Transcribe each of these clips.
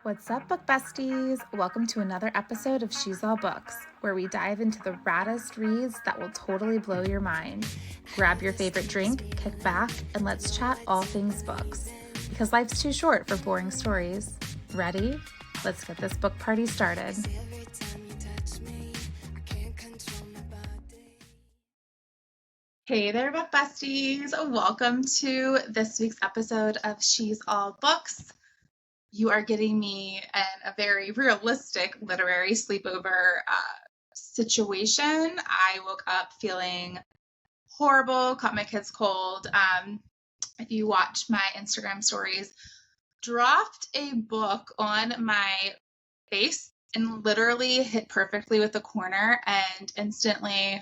What's up, book besties? Welcome to another episode of She's All Books, where we dive into the raddest reads that will totally blow your mind. Grab your favorite drink, kick back, and let's chat all things books. Because life's too short for boring stories. Ready? Let's get this book party started. Hey there, book besties. Welcome to this week's episode of She's All Books. You are getting me in a very realistic literary sleepover situation. I woke up feeling horrible, caught my kids cold. If you watch my Instagram stories, dropped a book on my face and literally hit perfectly with the corner and instantly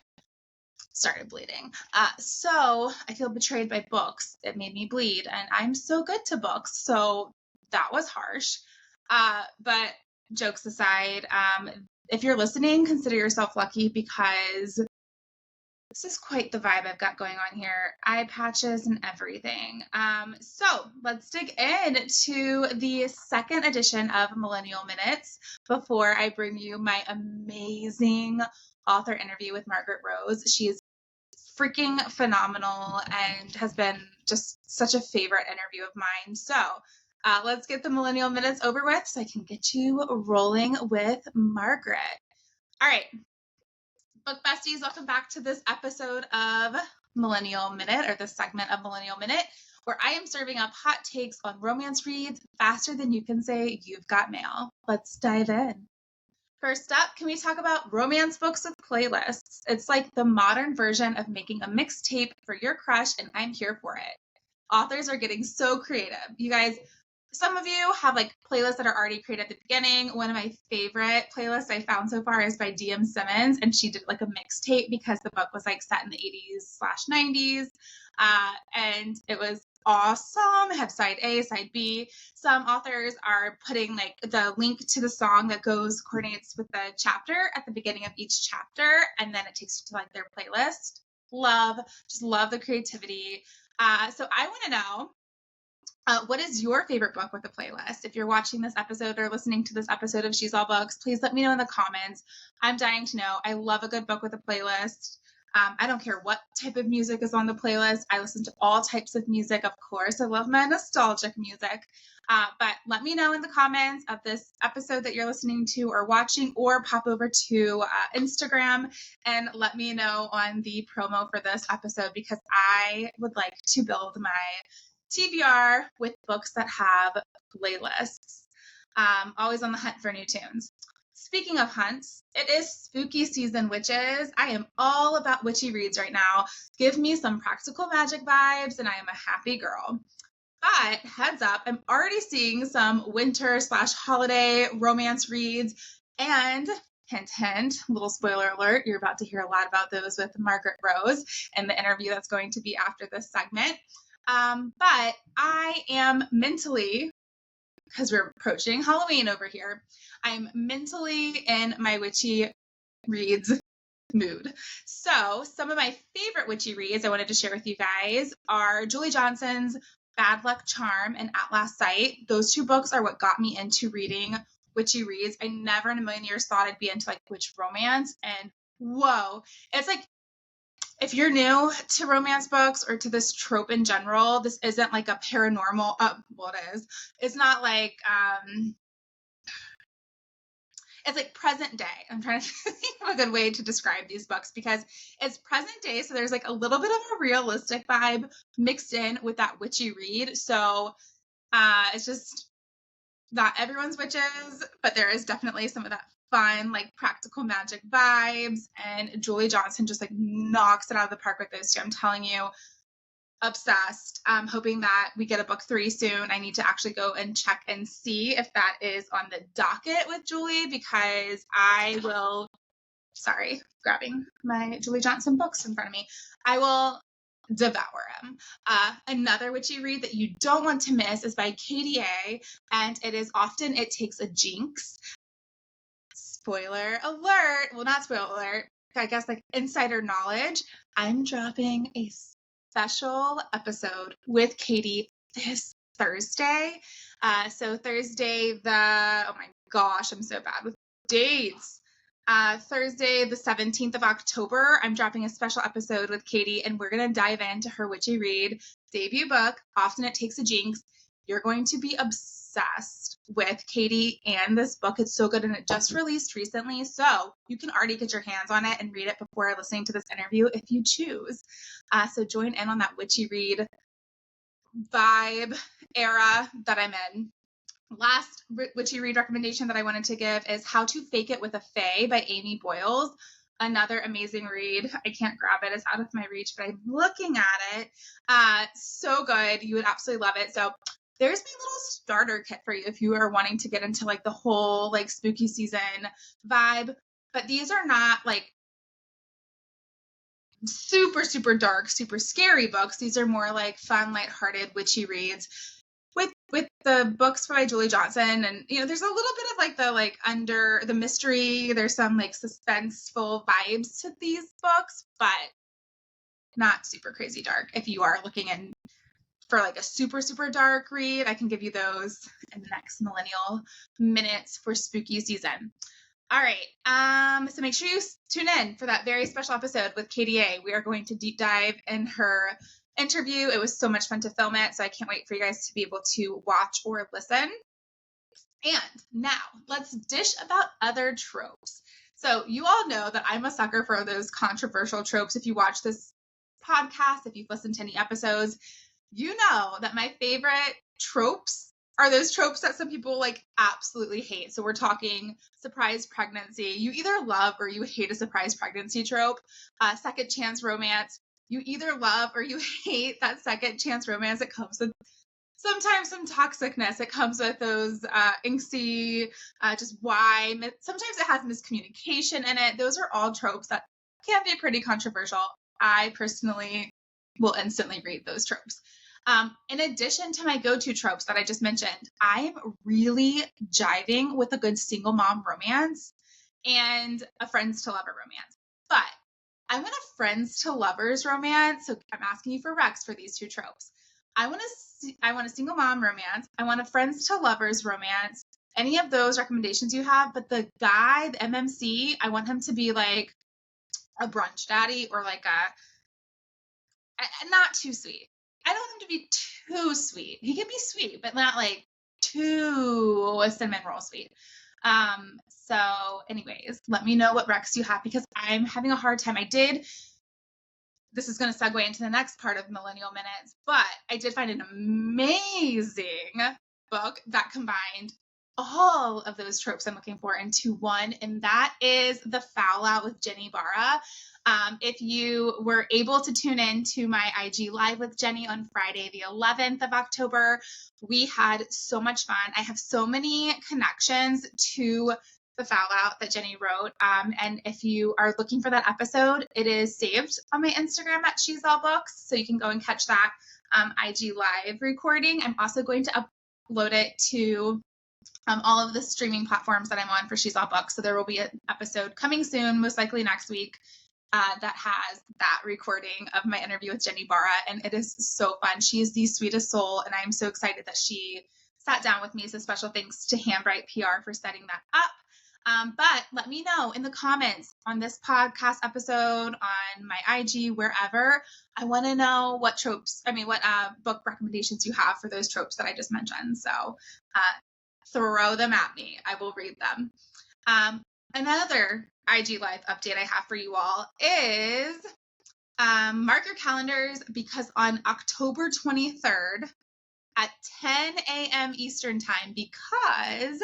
started bleeding. So I feel betrayed by books. It made me bleed, and I'm so good to books. So that was harsh. But jokes aside, if you're listening, consider yourself lucky because this is quite the vibe I've got going on here. Eye patches and everything. So let's dig into the second edition of Millennial Minutes before I bring you my amazing author interview with Margaret Rose. She's freaking phenomenal and has been just such a favorite interview of mine. So let's get the Millennial Minutes over with so I can get you rolling with Margaret. All right, book besties, welcome back to this episode of Millennial Minute, or this segment of Millennial Minute, where I am serving up hot takes on romance reads faster than you can say you've got mail. Let's dive in. First up, can we talk about romance books with playlists? It's like the modern version of making a mixtape for your crush, and I'm here for it. Authors are getting so creative. You guys, some of you have like playlists that are already created at the beginning. One of my favorite playlists I found so far is by DM Simmons, and she did like a mixtape because the book was like set in the 80s/90s. And it was awesome. It had side A, side B. Some authors are putting like the link to the song that coordinates with the chapter at the beginning of each chapter, and then it takes you to like their playlist. Just love the creativity. So I want to know, what is your favorite book with a playlist? If you're watching this episode or listening to this episode of She's All Books, please let me know in the comments. I'm dying to know. I love a good book with a playlist. I don't care what type of music is on the playlist. I listen to all types of music, of course. I love my nostalgic music. But let me know in the comments of this episode that you're listening to or watching, or pop over to Instagram and let me know on the promo for this episode, because I would like to build my TBR with books that have playlists. Always on the hunt for new tunes. Speaking of hunts, it is spooky season, witches. I am all about witchy reads right now. Give me some practical magic vibes and I am a happy girl. But heads up, I'm already seeing some winter/holiday romance reads, and hint, hint, little spoiler alert, you're about to hear a lot about those with Margaret Rose in the interview that's going to be after this segment. But I am mentally, because we're approaching Halloween over here, I'm mentally in my witchy reads mood. So some of my favorite witchy reads I wanted to share with you guys are Julie Johnson's Bad Luck Charm and At Last Sight. Those two books are what got me into reading witchy reads. I never in a million years thought I'd be into like witch romance, and whoa, it's like, if you're new to romance books or to this trope in general, this isn't like a paranormal, well, it is. It's not like, it's like present day. I'm trying to think of a good way to describe these books because it's present day. So there's like a little bit of a realistic vibe mixed in with that witchy read. So it's just not everyone's witches, but there is definitely some of that fun, like practical magic vibes. And Julie Johnson just like knocks it out of the park with those two. I'm telling you, obsessed. I'm hoping that we get a book 3 soon. I need to actually go and check and see if that is on the docket with Julie, because I will, sorry, grabbing my Julie Johnson books in front of me. I will devour them. Another witchy read that you don't want to miss is by KDA, and it is Often It Takes a Jinx. Spoiler alert. Well, not spoiler alert. I guess like insider knowledge. I'm dropping a special episode with Katie this Thursday. So Thursday, oh my gosh, I'm so bad with dates. Thursday, the 17th of October, I'm dropping a special episode with Katie, and we're going to dive into her witchy read debut book, Often It Takes a Jinx. You're going to be obsessed with Katie and this book. It's so good, and it just released recently, so you can already get your hands on it and read it before listening to this interview if you choose. So join in on that witchy read vibe era that I'm in. Last witchy read recommendation that I wanted to give is How to Fake It with a Fae by Amy Boyles. Another amazing read. I can't grab it. It's out of my reach, but I'm looking at it. So good. You would absolutely love it. So there's my little starter kit for you if you are wanting to get into like the whole like spooky season vibe. But these are not like super, super dark, super scary books. These are more like fun, lighthearted, witchy reads with the books by Julie Johnson. And, you know, there's a little bit of like the like under the mystery. There's some like suspenseful vibes to these books, but not super crazy dark. If you are looking in for like a super, super dark read, I can give you those in the next millennial minutes for spooky season. All right. So make sure you tune in for that very special episode with Katie A. We are going to deep dive in her interview. It was so much fun to film it, so I can't wait for you guys to be able to watch or listen. And now let's dish about other tropes. So you all know that I'm a sucker for those controversial tropes. If you watch this podcast, if you've listened to any episodes, you know that my favorite tropes are those tropes that some people like absolutely hate. So we're talking surprise pregnancy. You either love or you hate a surprise pregnancy trope. Second chance romance. You either love or you hate that second chance romance. It comes with sometimes some toxicness. It comes with those angsty, just why. Sometimes it has miscommunication in it. Those are all tropes that can be pretty controversial. I personally will instantly read those tropes. In addition to my go-to tropes that I just mentioned, I'm really jiving with a good single mom romance and a friends to lover romance. But I want a friends to lovers romance. So I'm asking you for Rex for these two tropes. I want a single mom romance. I want a friends to lovers romance. Any of those recommendations you have, but the guy, the MMC, I want him to be like a brunch daddy or like a not too sweet. I don't want him to be too sweet. He can be sweet, but not like too cinnamon roll sweet. So anyways, let me know what Rex you have because I'm having a hard time. This is going to segue into the next part of Millennial Minutes, but I did find an amazing book that combined all of those tropes I'm looking for into one, and that is The Fallout with Jenny Barra. If you were able to tune in to my IG Live with Jenny on Friday, the 11th of October, we had so much fun. I have so many connections to The Fallout that Jenny wrote. And if you are looking for that episode, it is saved on my Instagram at She's All Books. So you can go and catch that IG Live recording. I'm also going to upload it to all of the streaming platforms that I'm on for She's All Books. So there will be an episode coming soon, most likely next week, that has that recording of my interview with Jenny Barra. And it is so fun. She is the sweetest soul. And I'm so excited that she sat down with me. So special thanks to Handwrite PR for setting that up. But let me know in the comments on this podcast episode, on my IG, wherever. I want to know what book recommendations you have for those tropes that I just mentioned. So throw them at me. I will read them. Another IG Live update I have for you all is mark your calendars because on October 23rd at 10 a.m. Eastern time, because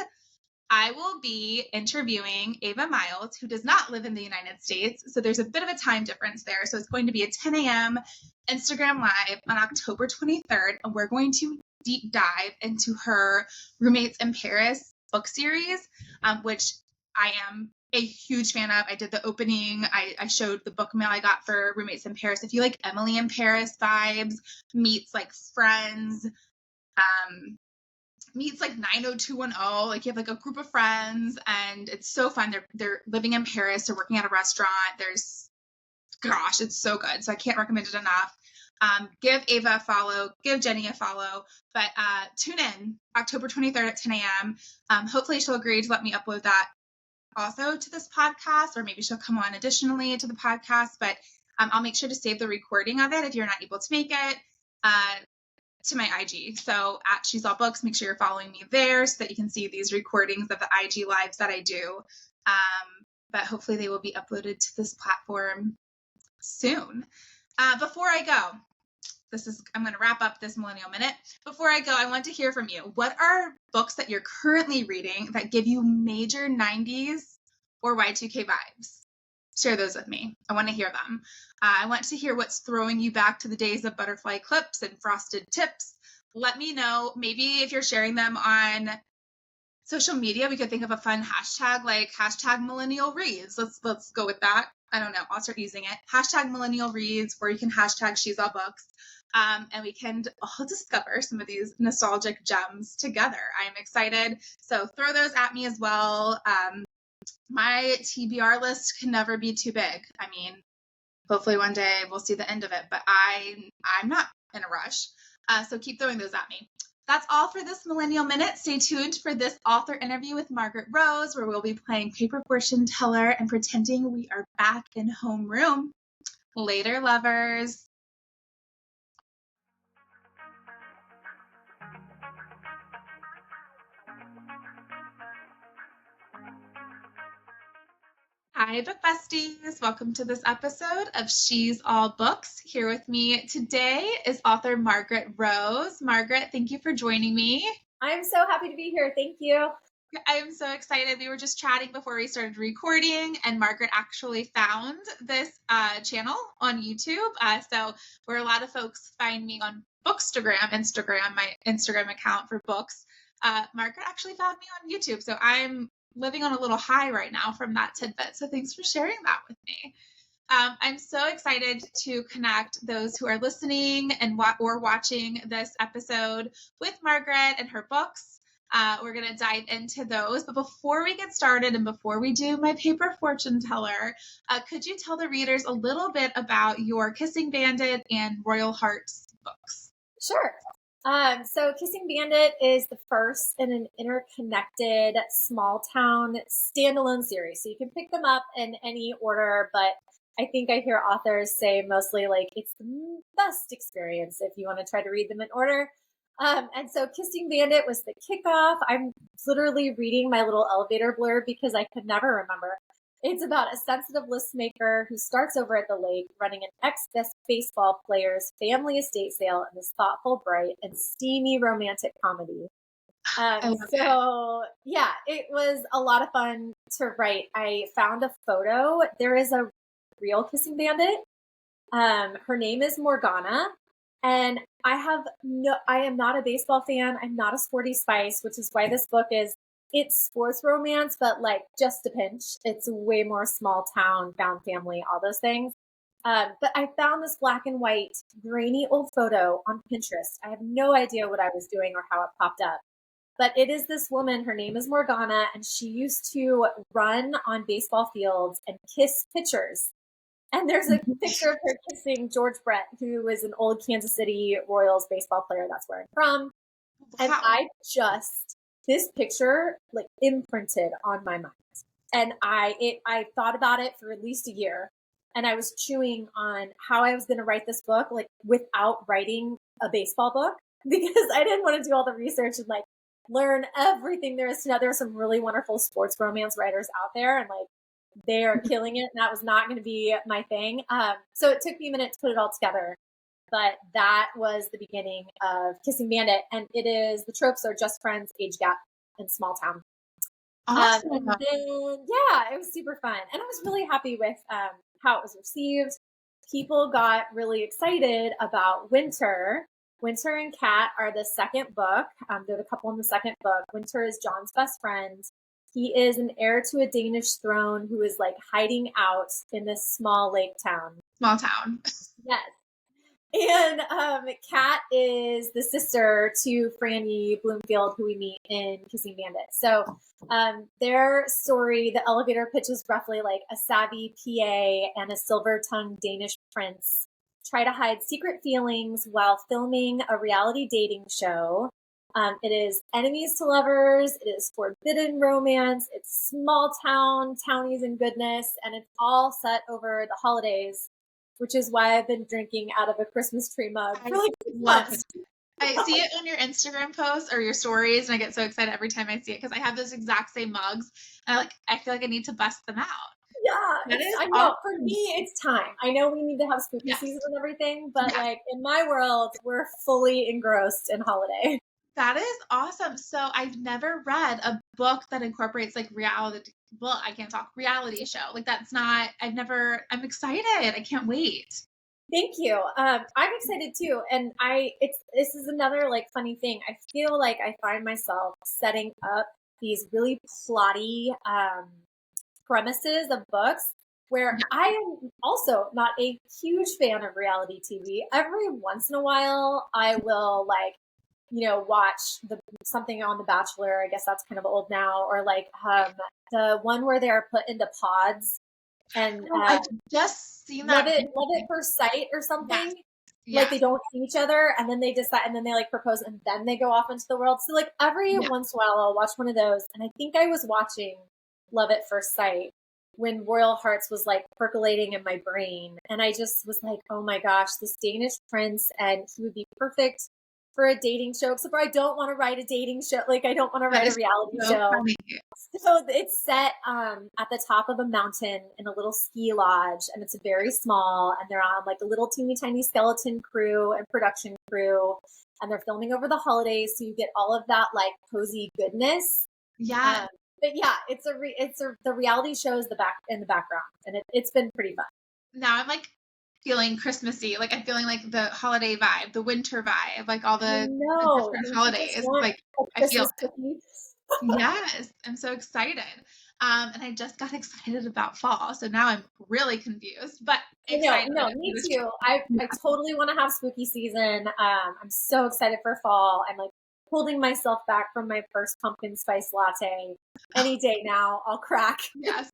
I will be interviewing Ava Miles, who does not live in the United States. So there's a bit of a time difference there. So it's going to be a 10 a.m. Instagram Live on October 23rd. And we're going to deep dive into her Roommates in Paris book series, which I am a huge fan of. I did the opening. I showed the book mail I got for Roommates in Paris. If you like Emily in Paris vibes, meets like Friends, meets like 90210, like you have like a group of friends and it's so fun. They're living in Paris, they're working at a restaurant. Gosh, it's so good. So I can't recommend it enough. Give Ava a follow, give Jenny a follow, but tune in October 23rd at 10 a.m. Hopefully she'll agree to let me upload that also to this podcast, or maybe she'll come on additionally to the podcast, but I'll make sure to save the recording of it if you're not able to make it to my IG. So at She's All Books, make sure you're following me there so that you can see these recordings of the IG lives that I do. But hopefully they will be uploaded to this platform soon. Before I go, I'm going to wrap up this Millennial Minute. Before I go, I want to hear from you. What are books that you're currently reading that give you major 90s or Y2K vibes? Share those with me. I want to hear them. I want to hear what's throwing you back to the days of butterfly clips and frosted tips. Let me know. Maybe if you're sharing them on social media, we could think of a fun hashtag, like hashtag millennial reads. Let's go with that. I don't know. I'll start using it. Hashtag millennial reads, or you can hashtag She's All Books. And we can all discover some of these nostalgic gems together. I am excited. So throw those at me as well. My TBR list can never be too big. I mean, hopefully one day we'll see the end of it, but I'm not in a rush. So keep throwing those at me. That's all for this Millennial Minute. Stay tuned for this author interview with Margaret Rose, where we'll be playing paper fortune teller and pretending we are back in homeroom. Later, lovers. Hi, book besties. Welcome to this episode of She's All Books. Here with me today is author Margaret Rose. Margaret, thank you for joining me. I'm so happy to be here. Thank you. I am so excited. We were just chatting before we started recording, and Margaret actually found this channel on YouTube. So where a lot of folks find me on Instagram, my Instagram account for books, Margaret actually found me on YouTube. So I'm living on a little high right now from that tidbit. So thanks for sharing that with me. I'm so excited to connect those who are listening and or watching this episode with Margaret and her books. We're going to dive into those. But before we get started and before we do my paper fortune teller, could you tell the readers a little bit about your Kissing Bandit and Royal Hearts books? Sure. So Kissing Bandit is the first in an interconnected small town standalone series. So you can pick them up in any order, but I think I hear authors say mostly like it's the best experience if you want to try to read them in order. And so Kissing Bandit was the kickoff. I'm literally reading my little elevator blurb because I could never remember. It's about a sensitive list maker who starts over at the lake running an ex-baseball player's family estate sale in this thoughtful, bright, and steamy romantic comedy. Yeah, it was a lot of fun to write. I found a photo. There is a real Kissing Bandit. Her name is Morgana. And I am not a baseball fan. I'm not a sporty spice, which is why this book it's sports romance, but like just a pinch. It's way more small town, found family, all those things. But I found this black and white grainy old photo on Pinterest. I have no idea what I was doing or how it popped up. But it is this woman, her name is Morgana, and she used to run on baseball fields and kiss pitchers. And there's a picture of her kissing George Brett, who is an old Kansas City Royals baseball player. That's where I'm from. And this picture like imprinted on my mind. And I thought about it for at least a year. And I was chewing on how I was going to write this book, like without writing a baseball book, because I didn't want to do all the research and like learn everything there is to know. There are some really wonderful sports romance writers out there, and like they are killing it. And that was not going to be my thing. So it took me a minute to put it all together. But that was the beginning of Kissing Bandit. And the tropes are just friends, age gap, and small town. Awesome. And then, yeah, it was super fun. And I was really happy with how it was received. People got really excited about Winter. Winter and Kat are the second book. They're the couple in the second book. Winter is John's best friend. He is an heir to a Danish throne who is like hiding out in this small lake town. Small town. Yes. And Kat is the sister to Franny Bloomfield, who we meet in Kissing Bandit. So their story, the elevator pitch is roughly like a savvy PA and a silver-tongued Danish prince try to hide secret feelings while filming a reality dating show. It is enemies to lovers. It is forbidden romance. It's small town, townies and goodness. And it's all set over the holidays, which is why I've been drinking out of a Christmas tree mug for like months. I see it on your Instagram posts or your stories, and I get so excited every time I see it because I have those exact same mugs, and I feel like I need to bust them out. Yeah, I know. Awesome. For me, it's time. I know we need to have spooky season and everything, but like in my world, we're fully engrossed in holiday. That is awesome. So I've never read a book that incorporates like reality. Well, I can't talk reality show. Like that's not. I'm excited. I can't wait. Thank you. I'm excited too. And this is another like funny thing. I feel like I find myself setting up these really plotty premises of books where I am also not a huge fan of reality TV. Every once in a while, I will like, watch something on The Bachelor. I guess that's kind of old now. Or like the one where they're put into pods. And I've just seen that. Love it first sight or something. Yes. Like they don't see each other and then they decide and then they like propose and then they go off into the world. So like every once in a while I'll watch one of those. And I think I was watching Love at First Sight when Royal Hearts was like percolating in my brain. And I just was like, oh my gosh, this Danish prince, and he would be perfect for a dating show, except for I don't want to write a dating show. Like I don't want to write a reality show. Funny. So it's set at the top of a mountain in a little ski lodge, and it's very small, and they're on like a little teeny tiny skeleton crew and production crew, and they're filming over the holidays. So you get all of that like cozy goodness. Yeah. But yeah, the reality show is in the background, and it's been pretty fun. Now I'm like feeling Christmassy, like I'm feeling like the holiday vibe, the winter vibe, like all the different holidays. Like I feel yes, I'm so excited. And I just got excited about fall, so now I'm really confused, but excited. No, me too. I totally want to have spooky season. I'm so excited for fall. I'm like holding myself back from my first pumpkin spice latte. Any day now, I'll crack. Yes.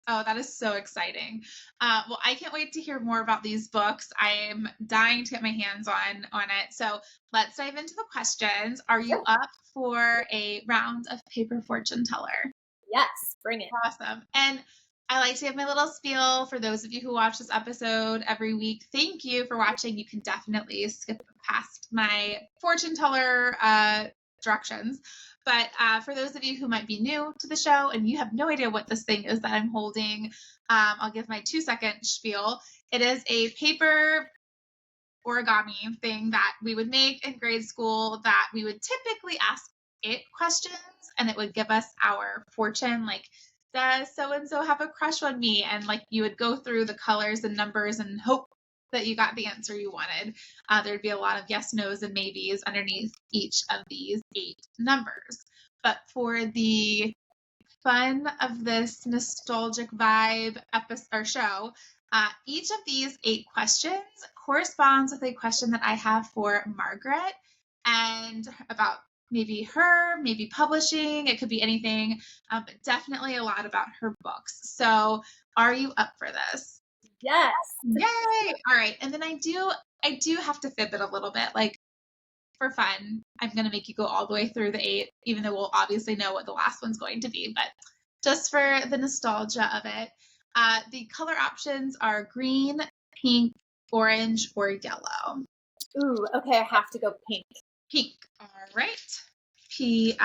Oh, that is so exciting. Well, I can't wait to hear more about these books. I'm dying to get my hands on it. So let's dive into the questions. Are you up for a round of paper fortune teller? Yes, bring it. Awesome. And I like to give my little spiel for those of you who watch this episode every week. Thank you for watching. You can definitely skip past my fortune teller directions. But for those of you who might be new to the show and you have no idea what this thing is that I'm holding, I'll give my 2-second spiel. It is a paper origami thing that we would make in grade school that we would typically ask it questions, and it would give us our fortune, like, does so-and-so have a crush on me? And like you would go through the colors and numbers and hope that you got the answer you wanted. There'd be a lot of yes, no's, and maybes underneath each of these 8 numbers. But for the fun of this nostalgic vibe episode or show, each of these 8 questions corresponds with a question that I have for Margaret, and about maybe her, maybe publishing. It could be anything, but definitely a lot about her books. So are you up for this? Yes. Yay. All right. And then I do have to fib it a little bit, like for fun. I'm going to make you go all the way through the 8, even though we'll obviously know what the last one's going to be, but just for the nostalgia of it. The color options are green, pink, orange, or yellow. Ooh, okay. I have to go pink. Pink. All right. PINK.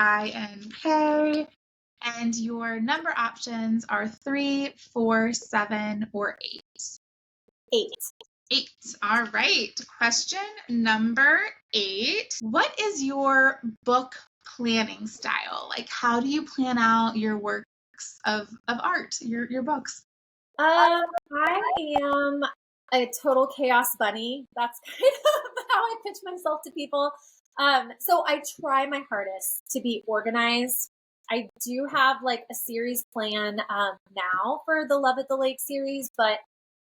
And your number options are 3, 4, 7, or 8. 8. 8. All right. Question number 8. What is your book planning style? Like, how do you plan out your works of art, your books? I am a total chaos bunny. That's kind of how I pitch myself to people. So I try my hardest to be organized. I do have like a series plan now for the Love at the Lake series, but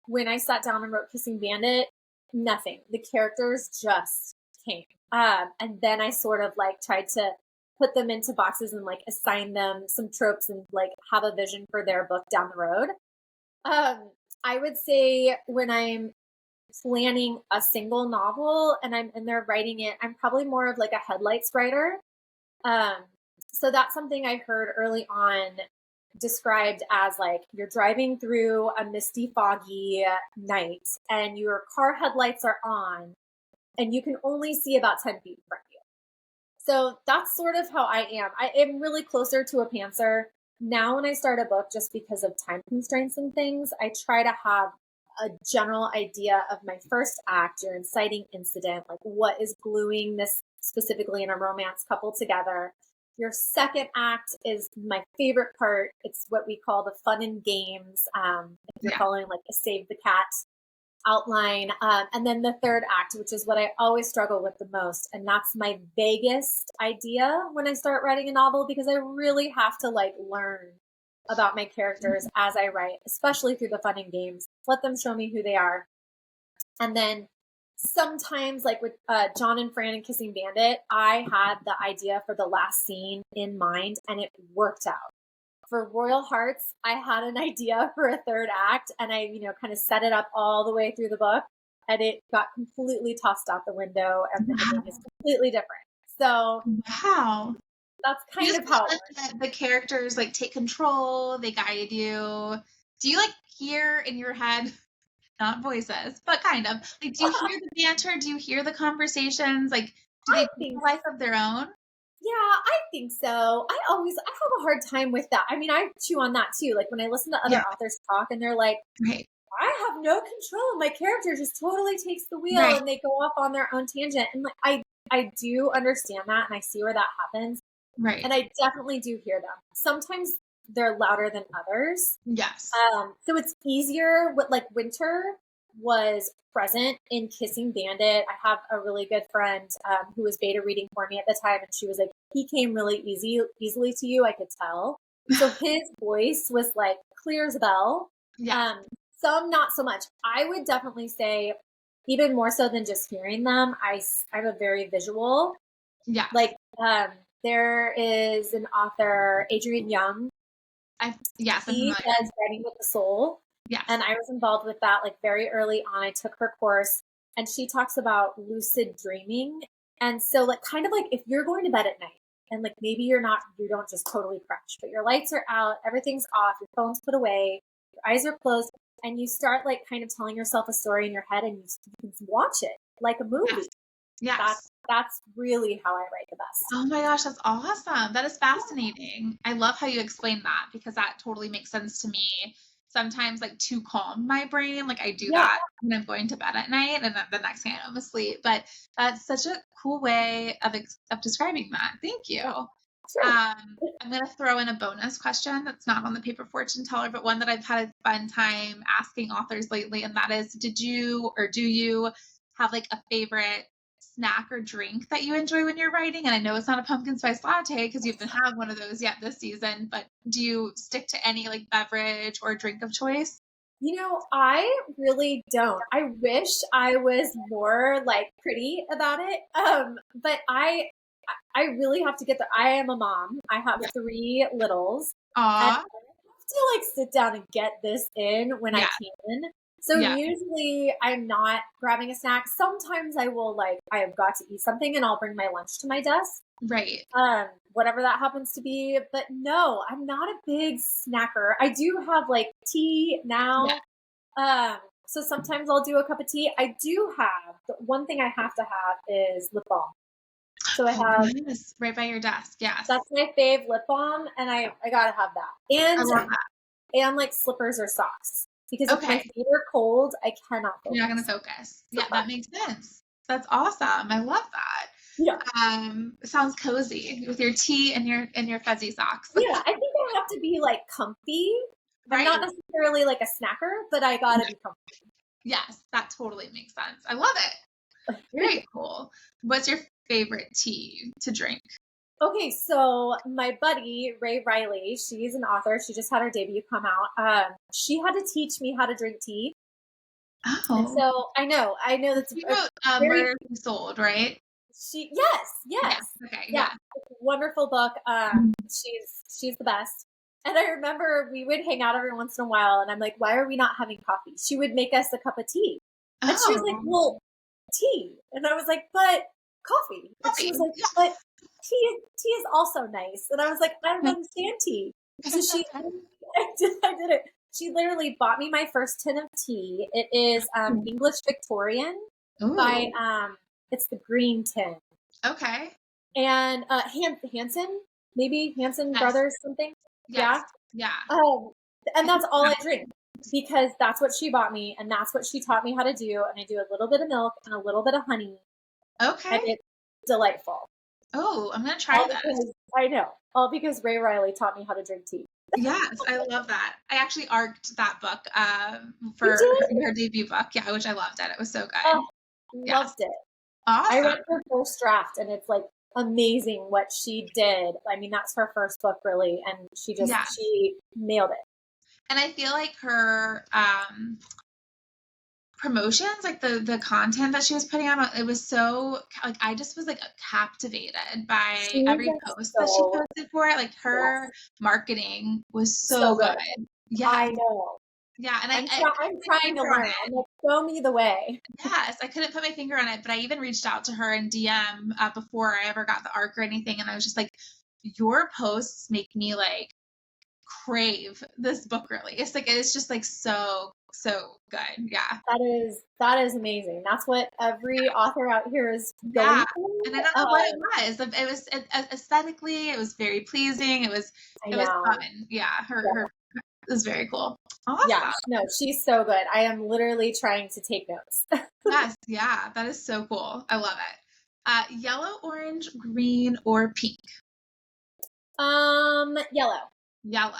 when I sat down and wrote Kissing Bandit, nothing. The characters just came. And then I sort of like tried to put them into boxes and like assign them some tropes and like have a vision for their book down the road. I would say when I'm planning a single novel and I'm in there writing it, I'm probably more of like a headlights writer. So that's something I heard early on described as like you're driving through a misty, foggy night and your car headlights are on and you can only see about 10 feet in front of you. So that's sort of how I am. I am really closer to a pantser. Now when I start a book, just because of time constraints and things, I try to have a general idea of my first act, your inciting incident, like what is gluing this specifically in a romance couple together. Your second act is my favorite part. It's what we call the fun and games. If you're following like a Save the Cat outline. And then the third act, which is what I always struggle with the most. And that's my vaguest idea when I start writing a novel, because I really have to like learn about my characters as I write, especially through the fun and games. Let them show me who they are. And then sometimes, like with John and Fran and Kissing Bandit, I had the idea for the last scene in mind and it worked out. For Royal Hearts, I had an idea for a third act and I, kind of set it up all the way through the book and it got completely tossed out the window and the ending is completely different. So wow. That's kind of how the characters like take control, they guide you. Do you like hear in your head, not voices, but kind of, like, do you hear the banter? Do you hear the conversations? Like, do they take a life of their own? Yeah, I think so. I have a hard time with that. I mean, I chew on that too. Like when I listen to other authors talk and they're like, I have no control. My character just totally takes the wheel and they go off on their own tangent. And like, I do understand that and I see where that happens. Right. And I definitely do hear them. Sometimes they're louder than others. Yes. So it's easier with like Winter was present in Kissing Bandit. I have a really good friend who was beta reading for me at the time, and she was like, he came really easily to you, I could tell. So his voice was like clear as a bell. Yeah. Some not so much. I would definitely say, even more so than just hearing them, I'm a very visual. Yeah. Like there is an author, Adrienne Young. He does Writing with the Soul. Yes. And I was involved with that like very early on. I took her course and she talks about lucid dreaming. And so like kind of like if you're going to bed at night and like maybe you don't just totally crash, but your lights are out, everything's off, your phone's put away, your eyes are closed, and you start like kind of telling yourself a story in your head and you can watch it like a movie. Yes. That's really how I write the best. Oh my gosh, that's awesome. That is fascinating. I love how you explain that because that totally makes sense to me. Sometimes like to calm my brain, like I do that when I'm going to bed at night and then the next night I'm asleep. But that's such a cool way of describing that. Thank you. Sure. I'm going to throw in a bonus question that's not on the paper fortune teller, but one that I've had a fun time asking authors lately. And that is, do you have like a favorite snack or drink that you enjoy when you're writing? And I know it's not a pumpkin spice latte because you haven't had one of those yet this season, but do you stick to any like beverage or drink of choice? I really don't. I wish I was more like pretty about it. But I really have to get I am a mom. I have 3 littles. Aww. And I have to like sit down and get this in when I can. So usually I'm not grabbing a snack. Sometimes I will I have got to eat something and I'll bring my lunch to my desk. Right. Whatever that happens to be. But no, I'm not a big snacker. I do have like tea now. So sometimes I'll do a cup of tea. I do have, the one thing I have to have is lip balm. So I have right by your desk. Yes. That's my fave lip balm and I gotta have that. And I love that. And like slippers or socks. Because if my feet are cold, I cannot focus. You're not going to focus. Yeah, that makes sense. That's awesome. I love that. Yeah. It sounds cozy with your tea and your fuzzy socks. Yeah, I think I have to be like comfy. Right. I'm not necessarily like a snacker, but I gotta be comfy. Yes, that totally makes sense. I love it. Very cool. What's your favorite tea to drink? Okay, so my buddy, Ray Riley, she's an author. She just had her debut come out. She had to teach me how to drink tea. Oh. And so I know that's Murder Sold, right? Yes. Okay. Yeah. Wonderful book. She's the best. And I remember we would hang out every once in a while and I'm like, why are we not having coffee? She would make us a cup of tea. And she was like, Oh, well, tea. And I was like, but coffee. And she coffee. was like, but tea is also nice. And I was like, I don't understand tea. So I did it. She literally bought me my first tin of tea. It is English Victorian by Ooh, it's the green tin. okay. And Hanson, maybe Hanson Yes, Brothers something. yes, Yeah. yeah. And that's all I drink because that's what she bought me and that's what she taught me how to do. And I do a little bit of milk and a little bit of honey, Okay. and it's delightful. Oh, I'm gonna try All this. because I know, all because Ray Riley taught me how to drink tea. Yes, I love that. I actually arked that book You for did? her debut book. Yeah, which I loved it. It was so good. Oh, Yes. loved it. I Awesome. read her first draft, and it's like amazing what she did. I mean, that's her first book, really, and Yeah. she nailed it. And I feel like her promotions, like the content that she was putting out, it was so like I just was like captivated by She every was post that she so posted for it. Like her yes, marketing was so so good. good. Yeah. I know. Yeah. And I I'm couldn't I'm put my trying to finger on learn. it. I'm like, show me the way. Yes, I couldn't put my finger on it, but I even reached out to her in DM before I ever got the arc or anything, and I was just like, "Your posts make me like crave this book. Really, it's like it's just like so good. Yeah, That is amazing. That's what every author out here is yeah." going through. And I don't know what it was. It was aesthetically, it was very pleasing. I It was know. fun. Yeah, Yeah. her it was very cool. Yeah. Awesome. No, she's so good. I am literally trying to take notes. Yes, yeah, that is so cool. I love it. Yellow, orange, green, or pink. Yellow. Yellow. All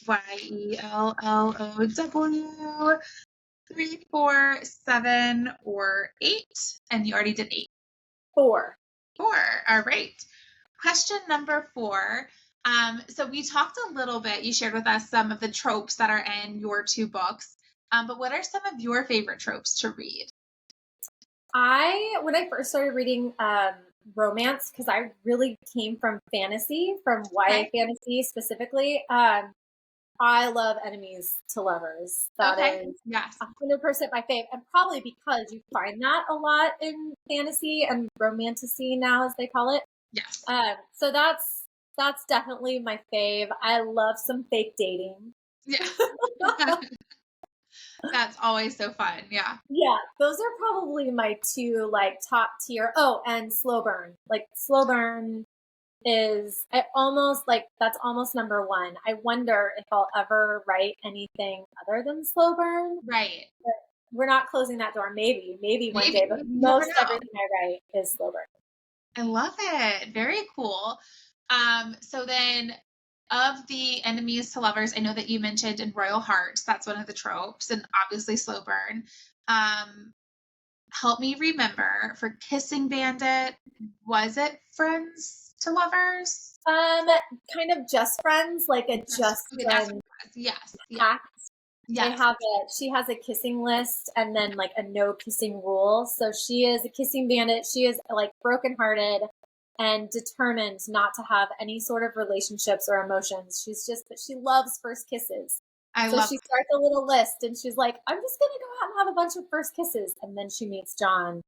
right. YELLOW. 3, 4, 7, or 8. And you already did 8. 4. 4. All right. Question number 4. So we talked a little bit. You shared with us some of the tropes that are in your 2 books. But what are some of your favorite tropes to read? When I first started reading romance, because I really came from fantasy, from YA Okay. fantasy specifically, I love enemies to lovers. That Okay. is Yes. 100% my fave, and probably because you find that a lot in fantasy and romantasy now, as they call it. Yes. So that's definitely my fave. I love some fake dating. Yes. That's always so fun. Yeah. Yeah, those are probably my 2 like top tier. Oh, and slow burn. Like slow burn is I almost like that's almost number 1. I wonder if I'll ever write anything other than slow burn. Right. But we're not closing that door. Maybe one Maybe. day, but You never most know. everything I write is slow burn. I love it. Very cool. So then of the enemies to lovers, I know that you mentioned in Royal Hearts, that's one of the tropes, and obviously slow burn. Help me remember for Kissing Bandit, was it friends to lovers? Kind of just friends, like a just Okay, that's what friend it was. Yes. Yeah. pact. Yes. She has a kissing list and then like a no kissing rule. So she is a kissing bandit. She is like brokenhearted and determined not to have any sort of relationships or emotions. She loves first kisses. I So love she starts a little list and she's like, I'm just going to go out and have a bunch of first kisses. And then she meets John,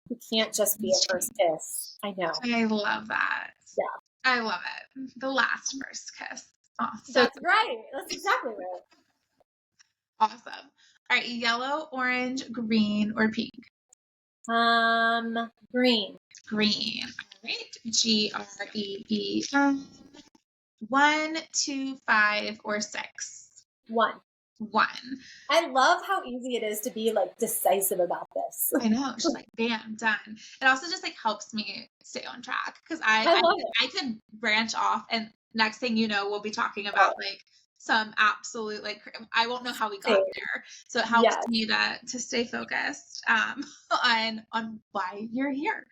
who can't just be a first kiss. I know. I love that. Yeah. I love it. The last first kiss. Oh, so That's right. That's exactly right. awesome. All right, yellow, orange, green, or pink? Green. Green. All right. GREEN. 1, 2, 5, or 6? 1. 1. I love how easy it is to be like decisive about this. I know. She's like, bam, done. It also just like helps me stay on track because I love it. I could branch off, and next thing you know, we'll be talking about like some absolute like I won't know how we got there. So it helps Yes. me to stay focused on why you're here.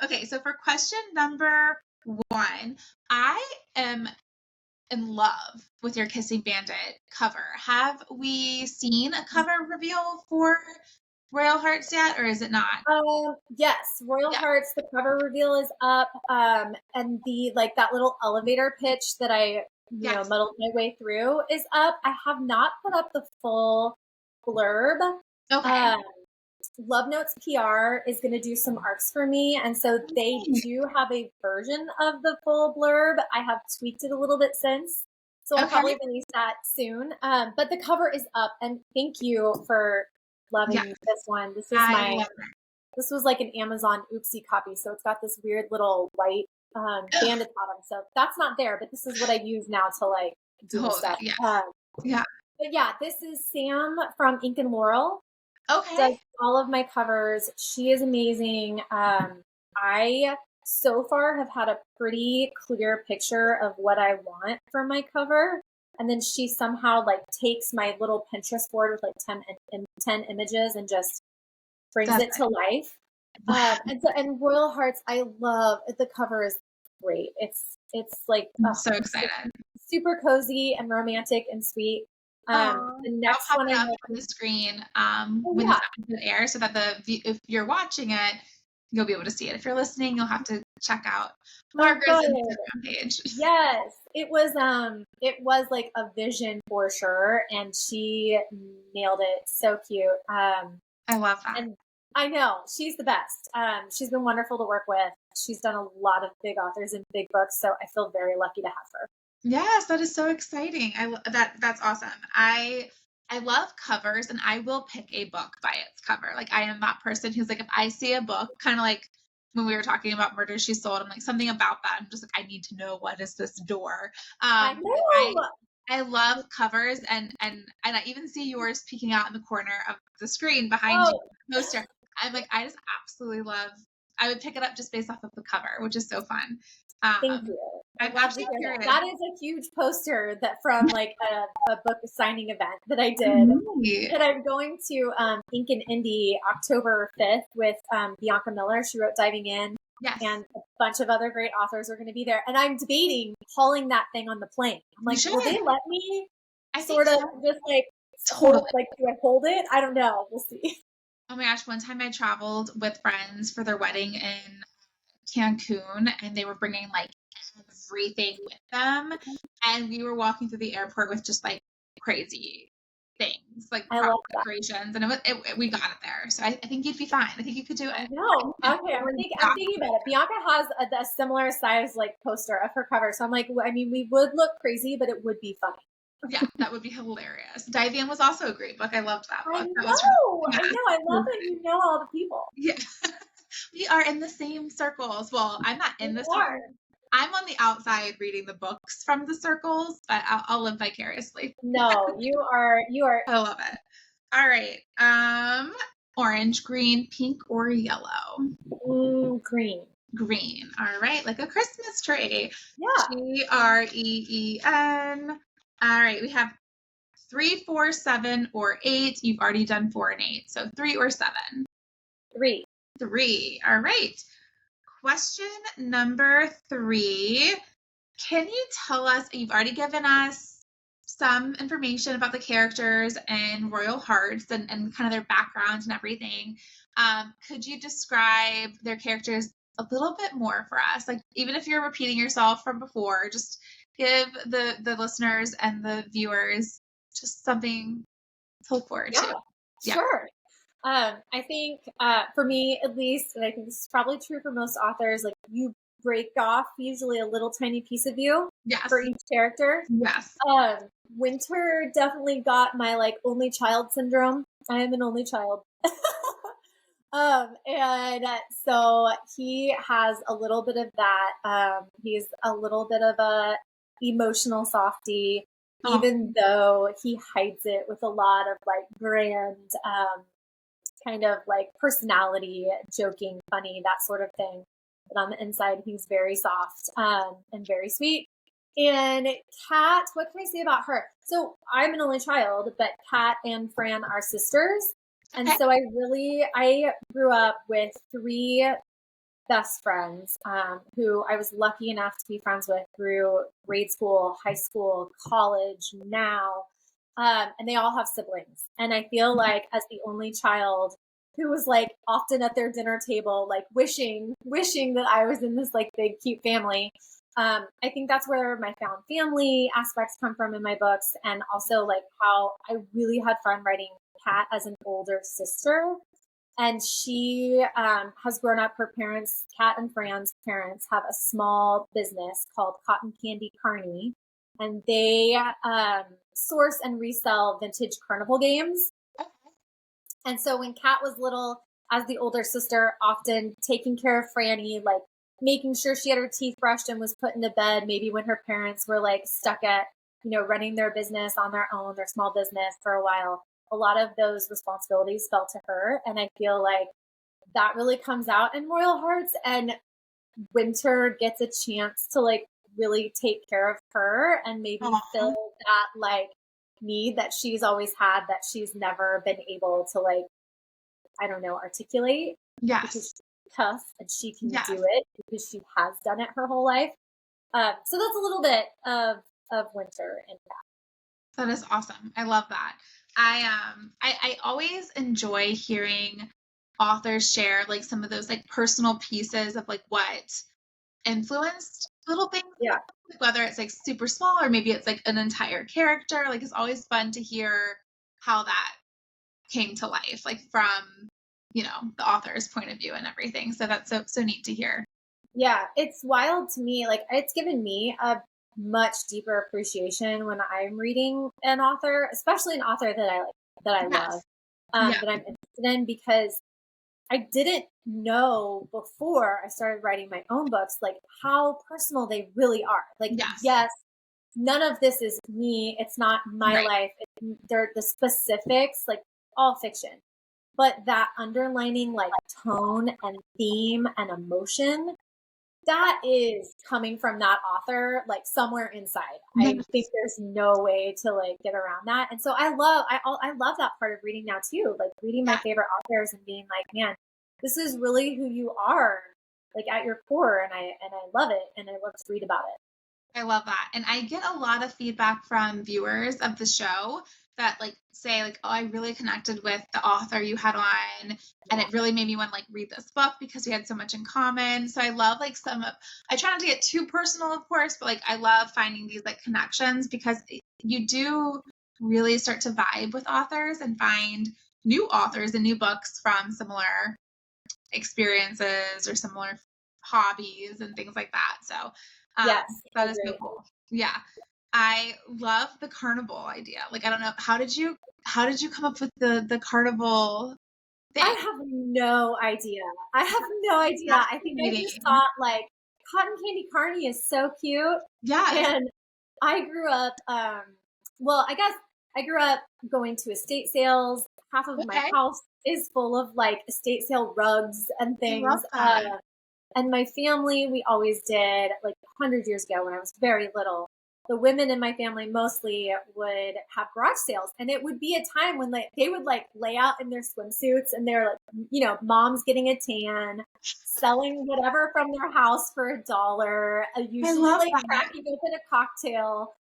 Okay, so for question number 1, I am in love with your Kissing Bandit cover. Have we seen a cover reveal for Royal Hearts yet, or is it not? Yes, Royal Yeah. Hearts, the cover reveal is up. And the like that little elevator pitch that I Yes. muddled my way through is up. I have not put up the full blurb. Okay. Love Notes PR is going to do some arcs for me. And so they do have a version of the full blurb. I have tweaked it a little bit since. So I'll probably release that soon. But the cover is up. And thank you for loving this one. This is this was like an Amazon oopsie copy. So it's got this weird little white bandit bottom. So that's not there, but this is what I use now to like do stuff. But yeah, this is Sam from Ink and Laurel. Okay. Does all of my covers. She is amazing. I so far have had a pretty clear picture of what I want for my cover. And then she somehow like takes my little Pinterest board with like 10 images and just brings it to life. And Royal Hearts, I love the cover is great. It's like I'm so excited. Super cozy and romantic and sweet. The next I'll pop one it up on the screen when the episode airs, so that if you're watching it, you'll be able to see it. If you're listening, you'll have to check out Margaret's Instagram page. Yes, it was like a vision for sure, and she nailed it. So cute. I love that. And I know she's the best. She's been wonderful to work with. She's done a lot of big authors and big books, so I feel very lucky to have her. Yes, that is so exciting. That's awesome. I love covers, and I will pick a book by its cover. Like, I am that person who's like, if I see a book, kind of like when we were talking about Murder, She Sold, I'm like, something about that. I'm just like, I need to know, what is this door? I love covers, and I even see yours peeking out in the corner of the screen behind you, the poster. I'm like, I just absolutely love. I would pick it up just based off of the cover, which is so fun. Thank you. I'm actually curious. That is a huge poster from like a book signing event that I did. And I'm going to Ink and Indie October 5th with Bianca Miller. She wrote Diving In. Yes. And a bunch of other great authors are going to be there. And I'm debating hauling that thing on the plane. I'm like, will they let me just like hold, like, do I hold it? I don't know. We'll see. Oh my gosh. One time I traveled with friends for their wedding in Cancun, and they were bringing like everything with them, and we were walking through the airport with just like crazy things, like decorations, and we got it there. So I think you'd be fine. I think you could do it. No, okay. I'm thinking about it. Bianca has a similar size like poster of her cover, so I'm like, I mean, we would look crazy, but it would be funny. Yeah, that would be hilarious. Diving In was also a great book. I loved that book. I know. I love that you know all the people. Yeah. We are in the same circles. Well, I'm not in the circle. I'm on the outside reading the books from the circles, but I'll live vicariously. No, you are. I love it. All right. Orange, green, pink, or yellow? Green. Green. All right. Like a Christmas tree. Yeah. GREEN. All right. We have 3, 4, 7, or 8. You've already done 4 and 8. So 3 or 7? 3. 3. All right. Question number 3. Can you tell us, you've already given us some information about the characters and Royal Hearts and kind of their backgrounds and everything. Could you describe their characters a little bit more for us? Like, even if you're repeating yourself from before, just give the listeners and the viewers just something to look forward to. Yeah, sure. I think for me, at least, and I think this is probably true for most authors, like you break off usually a little tiny piece of you for each character. Yes. Winter definitely got my like only child syndrome. I am an only child. And so he has a little bit of that. He's a little bit of a emotional softie, even though he hides it with a lot of like grand, kind of like personality, joking, funny, that sort of thing. But on the inside, he's very soft, and very sweet. And Kat, what can I say about her? So I'm an only child, but Kat and Fran are sisters. And so I grew up with 3 best friends, who I was lucky enough to be friends with through grade school, high school, college, now. And they all have siblings. And I feel like as the only child who was like often at their dinner table, like wishing that I was in this like big, cute family. I think that's where my found family aspects come from in my books. And also like how I really had fun writing Kat as an older sister. And she has grown up, her parents, Kat and Fran's parents, have a small business called Cotton Candy Carney. And they source and resell vintage Carnival games. And so when Kat was little, as the older sister, often taking care of Franny, like making sure she had her teeth brushed and was put into bed, maybe when her parents were like stuck at, running their business on their own, their small business for a while. A lot of those responsibilities fell to her. And I feel like that really comes out in Royal Hearts, and Winter gets a chance to like really take care of her and maybe fill that like need that she's always had that she's never been able to like, I don't know, articulate. Yes. Because she's tough and she can do it because she has done it her whole life. So that's a little bit of Winter in that. That is awesome. I love that. I always enjoy hearing authors share like some of those like personal pieces of like what influenced little things. Yeah. Whether it's like super small or maybe it's like an entire character. Like it's always fun to hear how that came to life, like from, the author's point of view and everything. So that's so neat to hear. Yeah, it's wild to me. Like it's given me a much deeper appreciation when I'm reading an author, especially an author that I love, that I'm interested in, because I didn't know before I started writing my own books, like how personal they really are. Like, yes, none of this is me. It's not my life. They're the specifics, like all fiction, but that underlining like tone and theme and emotion, that is coming from that author, like somewhere inside. I think there's no way to like get around that. And so I love that part of reading now too, like reading my favorite authors and being like, man, this is really who you are, like at your core. And I love it. And I love to read about it. I love that. And I get a lot of feedback from viewers of the show that like say like, oh, I really connected with the author you had on, and it really made me want to like read this book because we had so much in common. So I love like I try not to get too personal, of course, but like I love finding these like connections, because you do really start to vibe with authors and find new authors and new books from similar experiences or similar hobbies and things like that. So yes, that is so cool. Yeah. I love the carnival idea. Like, I don't know, how did you come up with the carnival thing? I have no idea. I think I just thought like Cotton Candy Carney is so cute. Yeah. And I grew up, I guess I grew up going to estate sales. Half of my house is full of like estate sale rugs and things. And my family, we always did, like 100 years ago when I was very little, the women in my family mostly would have garage sales. And it would be a time when they would like lay out in their swimsuits and they're like, mom's getting a tan, selling whatever from their house for $1, usually like cracking open a cocktail.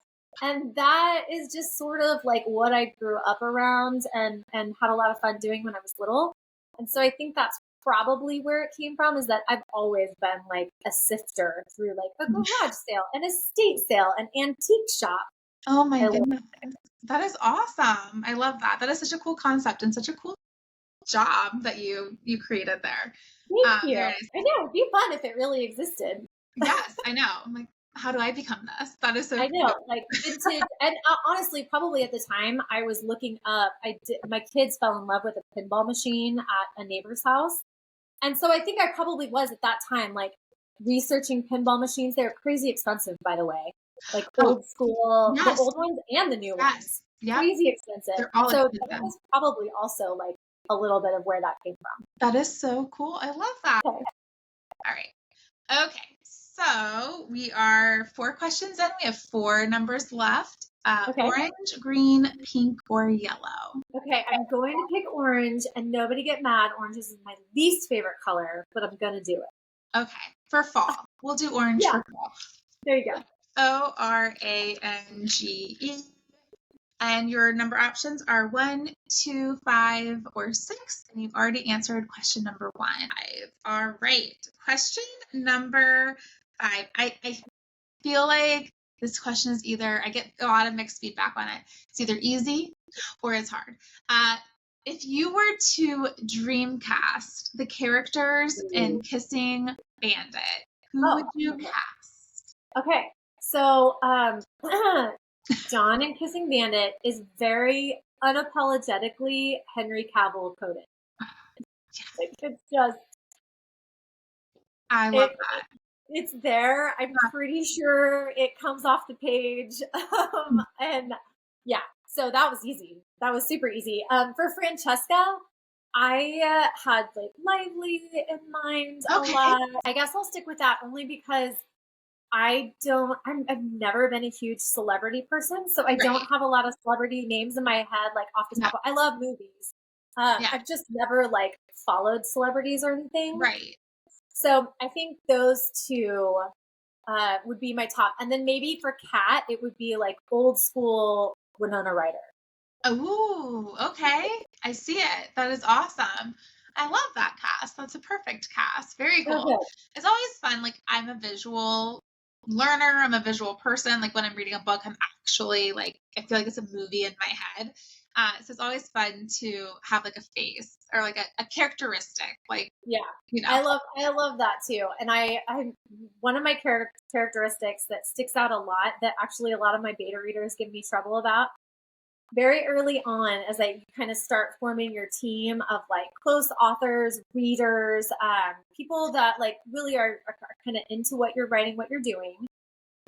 And that is just sort of like what I grew up around and had a lot of fun doing when I was little. And so I think that's probably where it came from, is that I've always been like a sifter through like a garage sale, an estate sale, an antique shop. Oh my goodness. That is awesome. I love that. That is such a cool concept and such a cool job that you created there. Thank you. I know, it'd be fun if it really existed. Yes, I know. I'm like, how do I become this? That is so I know, like vintage. And honestly, probably at the time I was looking up, my kids fell in love with a pinball machine at a neighbor's house. And so I think I probably was at that time, like researching pinball machines. They're crazy expensive, by the way, like old school, the old ones and the new ones. Yep. Crazy expensive. So that was probably also like a little bit of where that came from. That is so cool. I love that. Okay. All right. Okay. So we are 4 questions in. We have 4 numbers left. Orange, green, pink, or yellow. Okay, I'm going to pick orange, and nobody get mad. Orange is my least favorite color, but I'm going to do it. Okay, for fall. We'll do orange for fall. There you go. Orange. And your number options are 1, 2, 5, or 6. And you've already answered question number 1. 5. All right. Question number 5. I feel like this question is I get a lot of mixed feedback on it. It's either easy or it's hard. if you were to dream cast the characters in Kissing Bandit, who would you cast? Okay. So, John in Kissing Bandit is very unapologetically Henry Cavill coded. Like, it's just, I love that. It's there. I'm pretty sure it comes off the page. And yeah, so that was easy. That was super easy. For Francesca, I had like Lively in mind a lot. I guess I'll stick with that only because I've never been a huge celebrity person, so I don't have a lot of celebrity names in my head, like off the top. I love movies. I've just never like followed celebrities or anything. Right. So I think those two would be my top. And then maybe for Kat, it would be like old school Winona Ryder. Oh, okay. I see it. That is awesome. I love that cast. That's a perfect cast. Very cool. Okay. It's always fun. Like, I'm a visual learner. I'm a visual person. Like, when I'm reading a book, I'm actually like, I feel like it's a movie in my head. So it's always fun to have like a face or like a characteristic, like, yeah, you know. I love that too. And I one of my characteristics that sticks out a lot that actually a lot of my beta readers give me trouble about very early on, as I kind of start forming your team of like close authors, readers, people that like really are kind of into what you're writing, what you're doing,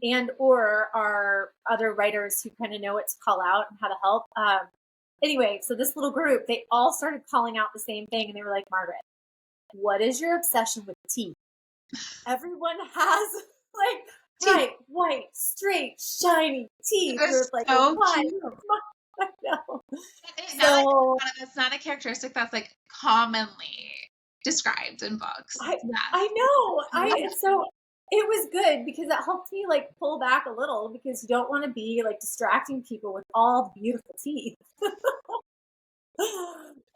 and or are other writers who kind of know what to call out and how to help. Anyway, so this little group, they all started calling out the same thing, and they were like, Margaret, what is your obsession with teeth? Everyone has like bright, white, straight, shiny teeth. It's like, so cute. I know. So, that's not a characteristic that's like commonly described in books. I know. So it was good because it helped me like pull back a little because you don't want to be like distracting people with all the beautiful teeth.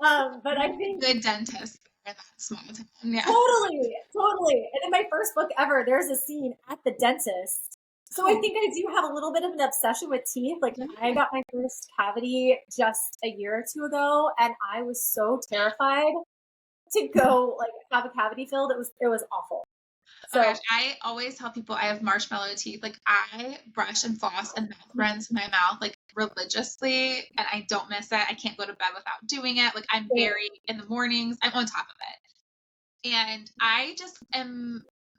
But I think good dentist are that small town. Yeah. Totally. And in my first book ever, there's a scene at the dentist. So I think I do have a little bit of an obsession with teeth. Like I got my first cavity just a year or two ago, and I was so terrified to go like have a cavity filled. It was awful. So, oh gosh, I always tell people I have marshmallow teeth. Like I brush and floss and mouth rinse my mouth like religiously, and I don't miss it. I can't go to bed without doing it. Like I'm very in the mornings, I'm on top of it. And I just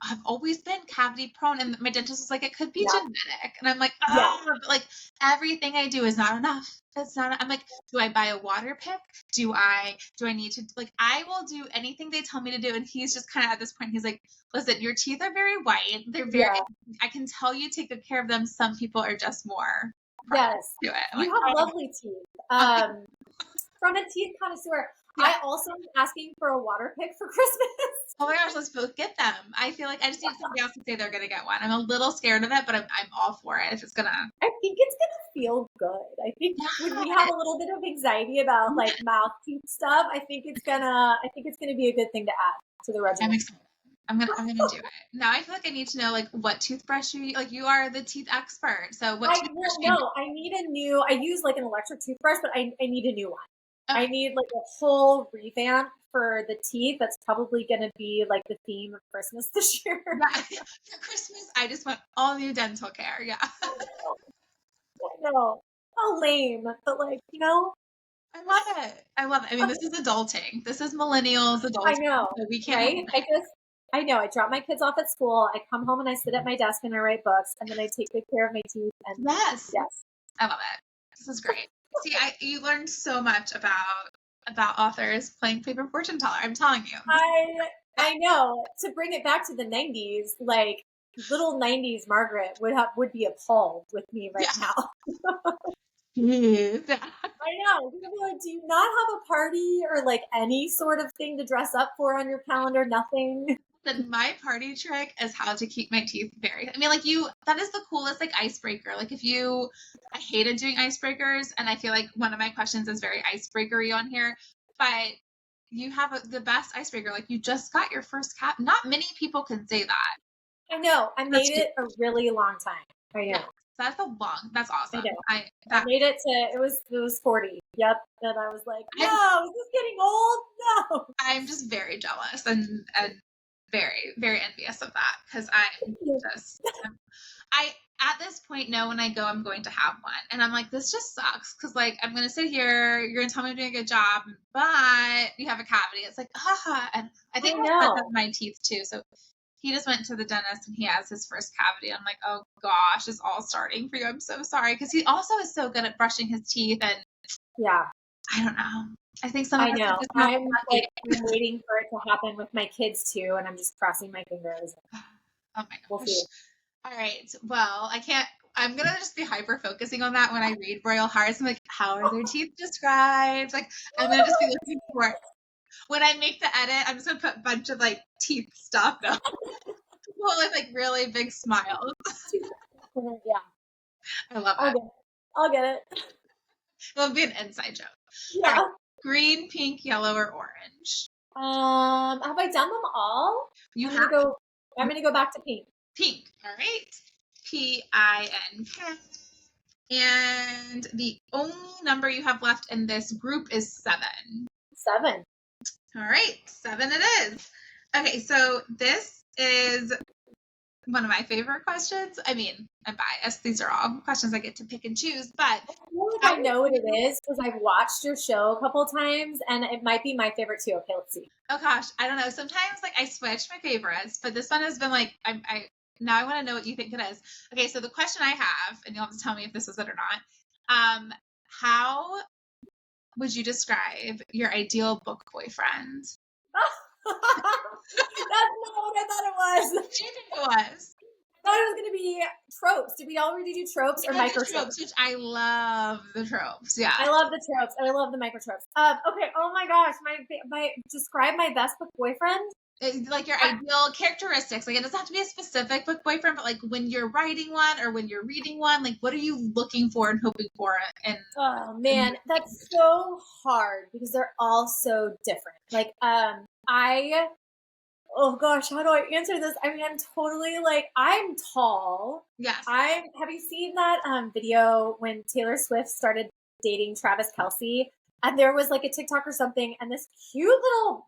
have always been cavity prone, and my dentist was like, it could be genetic. And I'm like, but like everything I do is not enough. It's not, I'm like, do I buy a water pick? Do I need to, like, I will do anything they tell me to do. And he's just kind of at this point, he's like, listen, your teeth are very white. They're very, I can tell you take good care of them. Some people are just more. Yes. Do it. You have lovely teeth. From a teeth connoisseur, I also am asking for a water pick for Christmas. Oh my gosh, let's both get them. I feel like I just need somebody else to say they're gonna get one. I'm a little scared of it, but I'm all for it if it's gonna. I think it's gonna feel good. I think when we have a little bit of anxiety about like mouth teeth stuff, I think it's gonna be a good thing to add to the regimen. I'm gonna do it. Now I feel like I need to know like what toothbrush you like. You are the teeth expert, so what toothbrush? I need a new. I use like an electric toothbrush, but I need a new one. Okay. I need like a whole revamp for the teeth. That's probably going to be like the theme of Christmas this year. For Christmas, I just want all new dental care. Yeah. I know. How lame, but like, you know. I love it. I mean, this is adulting. This is millennials adulting. I know. So we can't. Right? I know. I drop my kids off at school. I come home and I sit at my desk and I write books, and then I take good care of my teeth. And yes. I love it. This is great. See, you learned so much about authors playing paper fortune teller. I'm telling you. I know. To bring it back to the 90s, like little 90s Margaret would be appalled with me right now. I know. Like, do you not have a party or like any sort of thing to dress up for on your calendar? Nothing. Then my party trick is how to keep my teeth very, I mean, like that is the coolest like icebreaker. Like I hated doing icebreakers, and I feel like one of my questions is very icebreakery on here, but you have the best icebreaker. Like you just got your first cat. Not many people can say that. I know. I made it a really long time. I know. That's that's I awesome. know. I made it to, it was 40. Yep. And I was like, no, is this getting old? No. I'm just very jealous and very, very envious of that because I at this point know when I go I'm going to have one, and I'm like, this just sucks because like I'm gonna sit here, you're gonna tell me I'm doing a good job, but you have a cavity. It's like and I think my son has my teeth too, so he just went to the dentist and he has his first cavity. I'm like, oh gosh, it's all starting for you. I'm so sorry because he also is so good at brushing his teeth, and yeah, I don't know. I think some I of us know. just I'm like waiting for it to happen with my kids too, and I'm just crossing my fingers. Oh my gosh. We'll see. All right. Well, I'm going to just be hyper focusing on that when I read Royal Hearts. I'm like, how are their teeth described? Like, I'm going to just be looking for it. When I make the edit, I'm just going to put a bunch of like teeth stuff though. People with like really big smiles. Yeah. I love it. I'll get it. It'll be an inside joke. Yeah. Right. Green, pink, yellow, or orange? Have I done them all? I'm going to go back to pink. Pink. All right. Pink. And the only number you have left in this group is 7. 7. All right. 7 it is. Okay. So this is one of my favorite questions. I mean, I'm biased. These are all questions I get to pick and choose, but I feel like I know what it is because I've watched your show a couple of times and it might be my favorite too. Okay, let's see. Oh gosh, I don't know. Sometimes like I switch my favorites, but this one has been like now I want to know what you think it is. Okay, so the question I have, and you'll have to tell me if this is it or not. How would you describe your ideal book boyfriend? That's not what I thought it was. What did you think it was? I thought it was going to be tropes. Did we already do tropes or micro-tropes? Which I love the tropes. Yeah. I love the tropes. I love the micro-tropes. Okay. Oh my gosh. Describe my best book boyfriend. Like your ideal characteristics. Like it doesn't have to be a specific book boyfriend, but like when you're writing one or when you're reading one, like what are you looking for and hoping for? Oh man, that's so hard because they're all so different. Like, oh gosh, how do I answer this? I mean, I'm totally like, I'm tall. Yes. Have you seen that video when Taylor Swift started dating Travis Kelce? And there was like a TikTok or something, and this cute little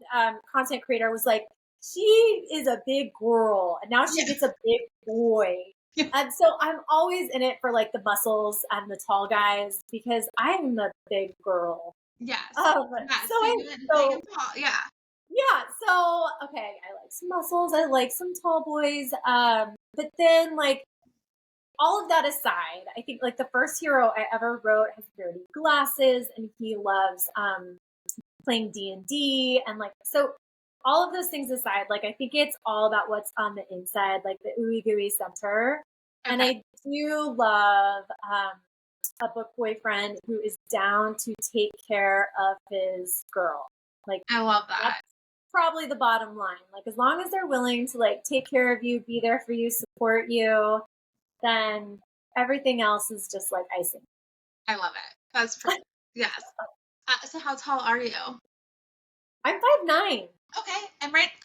content creator was like, she is a big girl, and now she gets a big boy. And so I'm always in it for like the muscles and the tall guys because I'm the big girl. Yes. So okay, I like some muscles, I like some tall boys. But then like all of that aside, I think like the first hero I ever wrote has nerdy glasses and he loves playing D&D and like so all of those things aside, like I think it's all about what's on the inside, like the ooey gooey center. Okay. And I do love a book boyfriend who is down to take care of his girl. Like I love that. That's probably the bottom line. Like as long as they're willing to like take care of you, be there for you, support you, then everything else is just like icing. I love it. That's perfect. Yes. So how tall are you? I'm 5'9". Okay.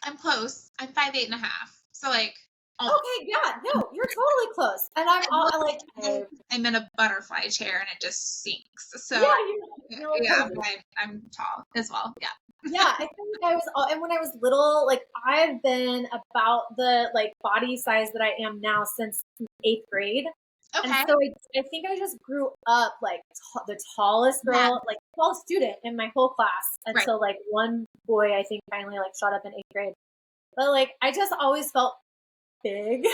I'm close. I'm 5'8.5". So like. Okay. Yeah. No, you're totally close. And I'm in a butterfly chair and it just sinks. So yeah, I'm tall as well. Yeah. Yeah, I think and when I was little, like I've been about the like body size that I am now since 8th grade. Okay. And so I think I just grew up like the tallest girl, like tallest student in my whole class until like one boy I think finally like shot up in 8th grade. But like I just always felt big.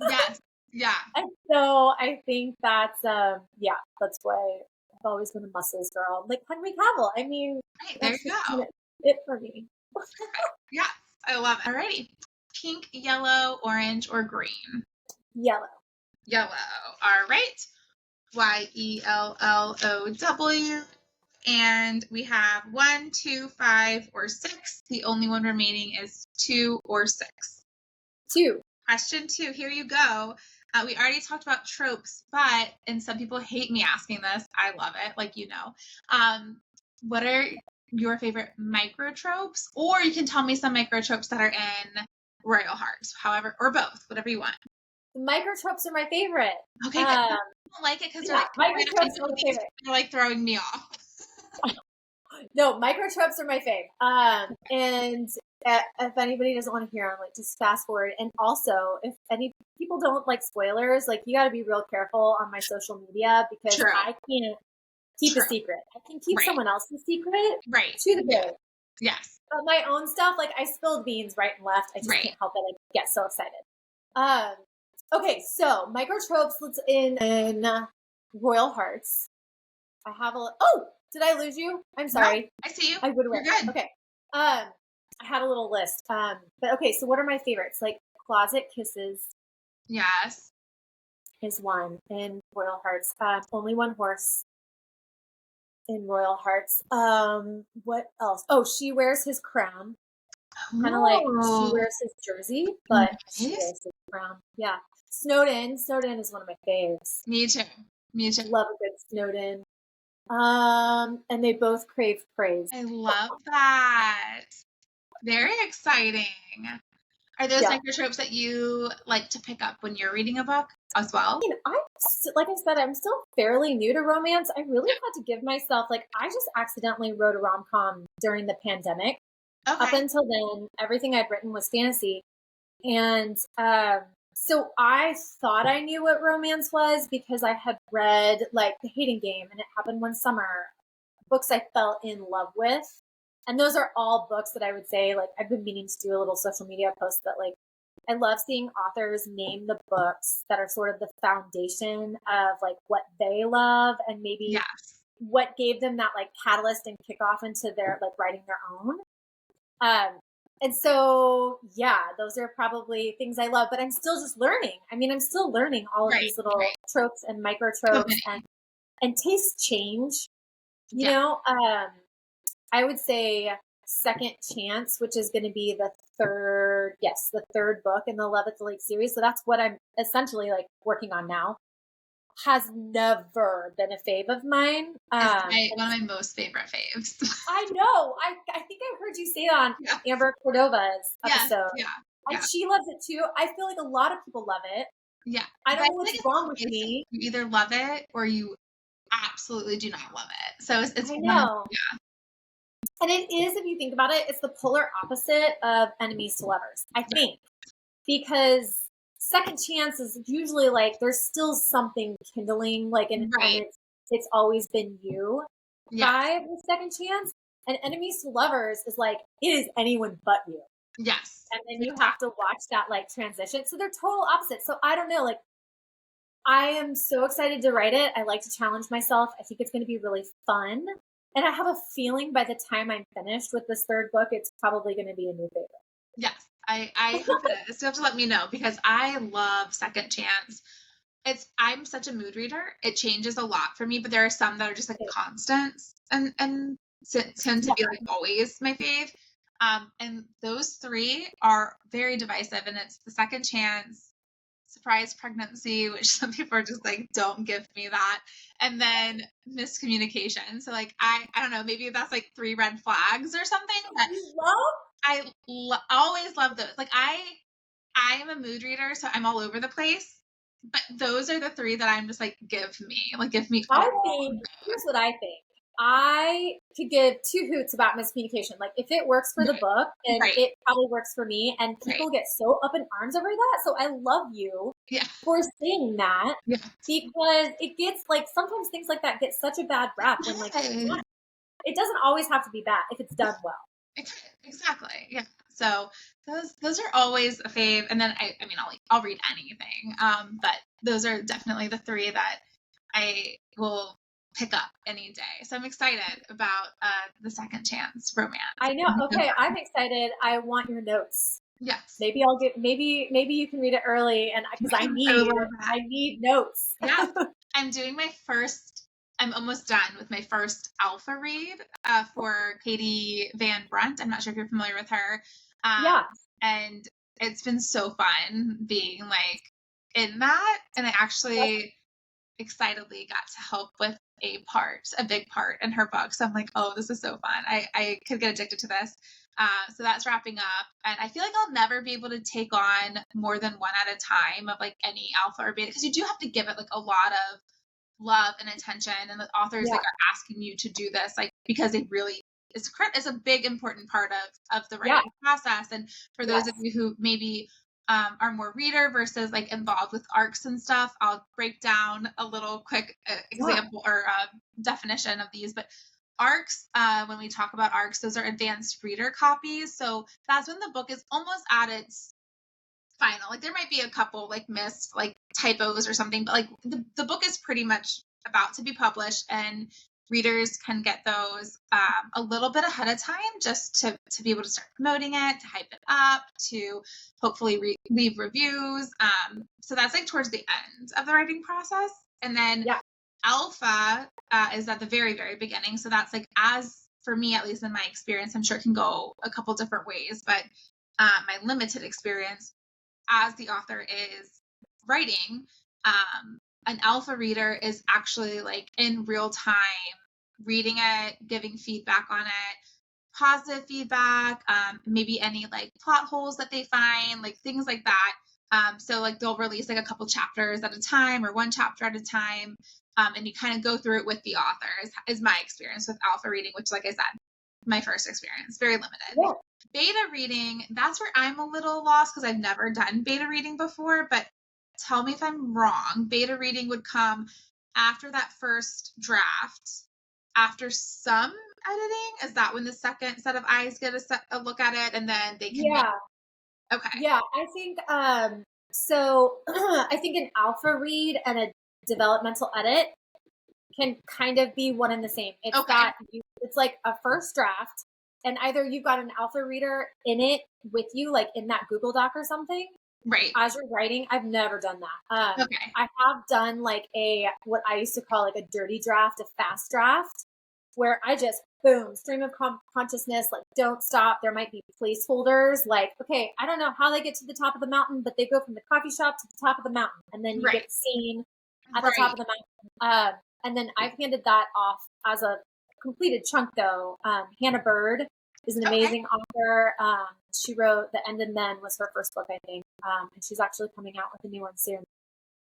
Yes. Yeah. And so I think that's that's why I've always been a muscles girl. Like Henry Cavill. I mean, there you go. It for me. Yeah, I love it. Alrighty. Pink, yellow, orange, or green? Yellow. All right. YELLOW. And we have 1, 2, 5, or 6. The only one remaining is 2 or 6. 2. Question 2. Here you go. We already talked about tropes, and some people hate me asking this. I love it, like you know. What are your favorite micro-tropes? Or you can tell me some micro-tropes that are in Royal Hearts, however, or both, whatever you want. Micro-tropes are my favorite. Okay, don't like it because they're Yeah, like, micro-tropes are my favorite. they're like throwing me off. No, micro-tropes are my fave. And if anybody doesn't want to hear them, like just fast forward. And also, if any people don't like spoilers, like you got to be real careful on my social media because True. I can't keep True. a secret. I can keep Right. someone else's secret Right. to the grave. Yes. But my own stuff, like I spilled beans right and left. I just can't help it. I get so excited. Okay, so micro-tropes in Royal Hearts. I have oh, did I lose you? I'm sorry. No, I see you. I would You're good. Okay. I had a little list. But okay, so what are my favorites? Like Closet Kisses. Yes. Is one in Royal Hearts. Only One Horse in Royal Hearts. What else? Oh, She Wears His Crown. Kind of like She Wears His Jersey, but She Wears His Crown. Yeah. Snowden. Snowden is one of my faves. Me too. Love a good Snowden. And they both crave praise. I love that. Very exciting. Are those micro-tropes that you like to pick up when you're reading a book as well? I mean, like I said, I'm still fairly new to romance. I really had to give myself, like, I just accidentally wrote a rom-com during the pandemic. Okay. Up until then, everything I'd written was fantasy. And so I thought I knew what romance was because I had read, like, The Hating Game, and It Happened One Summer, books I fell in love with. And those are all books that I would say, like, I've been meaning to do a little social media post that, like, I love seeing authors name the books that are sort of the foundation of, like, what they love and maybe what gave them that, like, catalyst and kickoff into their, like, writing their own. And so, yeah, those are probably things I love, but I'm still just learning. I mean, I'm still learning all of these little tropes and micro-tropes and tastes change, you know? I would say Second Chance, which is going to be the third book in the Love It the Lake series. So that's what I'm essentially like working on now. Has never been a fave of mine. One of my most favorite faves. I know. I think I heard you say it on Amber Cordova's episode. And she loves it too. I feel like a lot of people love it. Yeah. I don't know what's wrong with me. You either love it or you absolutely do not love it. So it's I know. And it is, if you think about it, it's the polar opposite of enemies to lovers, I think. Because Second Chance is usually like there's still something kindling, like and it's always been you vibe with Second Chance. And enemies to lovers is like it is anyone but you. Yes. And then you have to watch that like transition. So they're total opposites. So I don't know, like I am so excited to write it. I like to challenge myself. I think it's going to be really fun. And I have a feeling by the time I'm finished with this third book, it's probably going to be a new favorite. Yes, I hope it is. You have to let me know because I love Second Chance. I'm such a mood reader. It changes a lot for me, but there are some that are just like constants and tend to be like always my fave. And those three are very divisive, and it's the Second Chance, surprise pregnancy, which some people are just like, don't give me that. And then miscommunication. So like, I don't know, maybe that's like 3 red flags or something. But I always love those. Like I am a mood reader, so I'm all over the place. But those are the 3 that I'm just like, give me. Here's what I think. I could give 2 hoots about miscommunication. Like if it works for the book, and it probably works for me, and people get so up in arms over that. So I love you for saying that because it gets like sometimes things like that get such a bad rap when like it doesn't always have to be bad if it's done well. Exactly. Yeah. So those are always a fave. And then I mean I'll read anything. But those are definitely the 3 that I will pick up any day. So I'm excited about the Second Chance romance. I know. Okay, I'm excited. I want your notes. Yes. Maybe you can read it early, and because I need notes. Yeah. I'm almost done with my first alpha read for Katie Van Brunt. I'm not sure if you're familiar with her. And it's been so fun being like in that, and I actually excitedly got to help with a big part in her book. So I'm like, oh, this is so fun. I could get addicted to this. So that's wrapping up. And I feel like I'll never be able to take on more than one at a time of like any alpha or beta, because you do have to give it like a lot of love and attention, and the authors like are asking you to do this, like, because they really, it's a big important part of the writing process. And for those of you who maybe are more reader versus like involved with arcs and stuff, I'll break down a little quick example or definition of these. But arcs, when we talk about arcs, those are advanced reader copies. So that's when the book is almost at its final. Like there might be a couple like missed like typos or something, but like the book is pretty much about to be published, and readers can get those a little bit ahead of time, just to be able to start promoting it, to hype it up, to hopefully leave reviews. So that's like towards the end of the writing process. And then alpha is at the very, very beginning. So that's like, as for me, at least in my experience, I'm sure it can go a couple different ways, but my limited experience as the author is writing, an alpha reader is actually like in real time reading it, giving feedback on it, positive feedback, maybe any like plot holes that they find, like things like that. So like they'll release like a couple chapters at a time or one chapter at a time. And you kind of go through it with the author is my experience with alpha reading, which, like I said, my first experience, very limited. Yeah. Beta reading, that's where I'm a little lost because I've never done beta reading before, but tell me if I'm wrong. Beta reading would come after that first draft, after some editing. Is that when the second set of eyes get a look at it, and then they can okay. Yeah, I think so I think an alpha read and a developmental edit can kind of be one and the same. It's it's like a first draft, and either you've got an alpha reader in it with you, like in that Google Doc or something, right, as you're writing. I've never done that. I have done like what I used to call like a dirty draft, a fast draft, where I just boom, stream of consciousness, like don't stop. There might be placeholders, like, okay, I don't know how they get to the top of the mountain, but they go from the coffee shop to the top of the mountain, and then you get seen at the top of the mountain. And then I've handed that off as a completed chunk, though. Hannah Bird is an amazing author. She wrote The End and Then was her first book, I think. And she's actually coming out with a new one soon.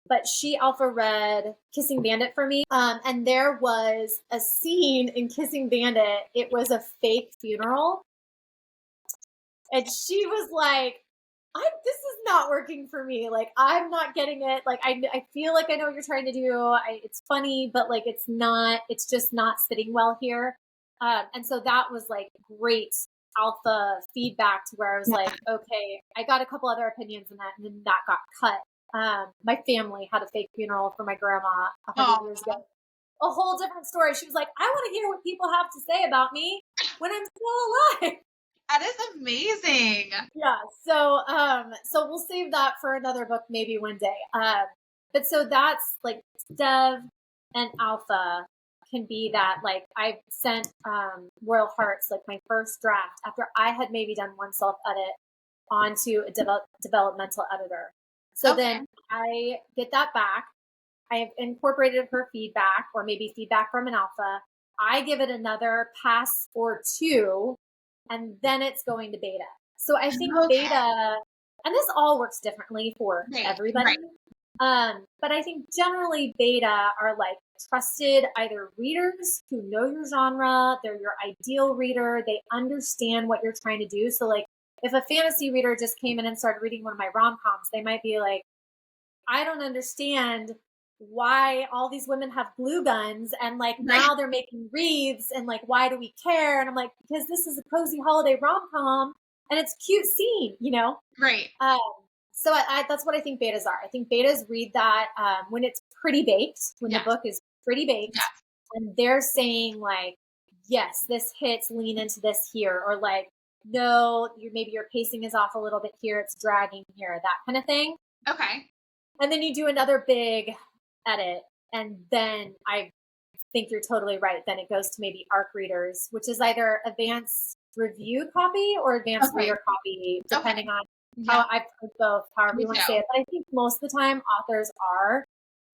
But she alpha read Kissing Bandit for me. And there was a scene in Kissing Bandit. It was a fake funeral. And she was like, this is not working for me. Like, I'm not getting it. Like, I feel like I know what you're trying to do. It's funny, but like, it's just not sitting well here. And so that was like great alpha feedback to where I was like, okay, I got a couple other opinions in that, and then that got cut. My family had a fake funeral for my grandma 100 years ago. A whole different story. She was like, I want to hear what people have to say about me when I'm still alive. That is amazing. Yeah. So we'll save that for another book, maybe one day. But so that's like Dev and Alpha can be that. Like I've sent Royal Hearts, like my first draft, after I had maybe done one self edit, onto a developmental editor. So then I get that back. I have incorporated her feedback, or maybe feedback from an Alpha. I give it another pass or two, and then it's going to beta. So I think beta, and this all works differently for everybody. But I think generally beta are like trusted either readers who know your genre, they're your ideal reader, they understand what you're trying to do. So like if a fantasy reader just came in and started reading one of my rom-coms, they might be like, I don't understand why all these women have glue guns, and like now they're making wreaths, and like, why do we care? And I'm like, because this is a cozy holiday rom-com and it's a cute scene, you know? Right. So that's what I think betas are. I think betas read that when it's pretty baked, when the book is pretty baked, and they're saying like, yes, this hits, lean into this here, or like, no, maybe your pacing is off a little bit here, it's dragging here, that kind of thing. Okay. And then you do another big edit, and then I think you're totally right. Then it goes to maybe ARC readers, which is either advanced review copy or advanced reader copy, depending on how I've heard both, however you want to say it. But I think most of the time authors are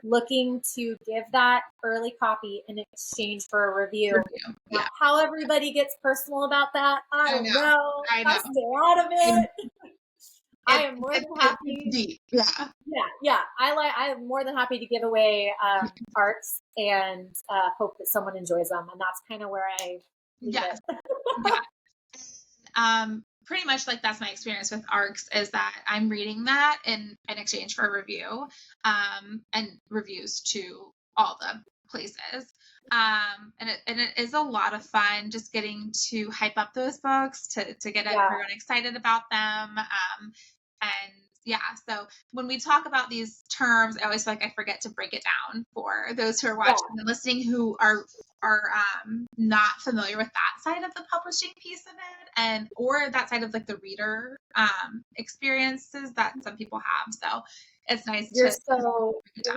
looking to give that early copy in exchange for a review. Now, how everybody gets personal about that, I don't know. I stay out of it. I am more than happy. It's deep. Yeah. Yeah. I'm more than happy to give away arts and hope that someone enjoys them, and that's kind of where I leave Yes. it. Yeah. Pretty much like that's my experience with ARCs is that I'm reading that in exchange for a review, and reviews to all the places. And it is a lot of fun just getting to hype up those books to get everyone excited about them. And yeah, so when we talk about these terms, I always feel like I forget to break it down for those who are watching and listening who are not familiar with that side of the publishing piece of it, and or that side of like the reader experiences that some people have. So it's nice. You're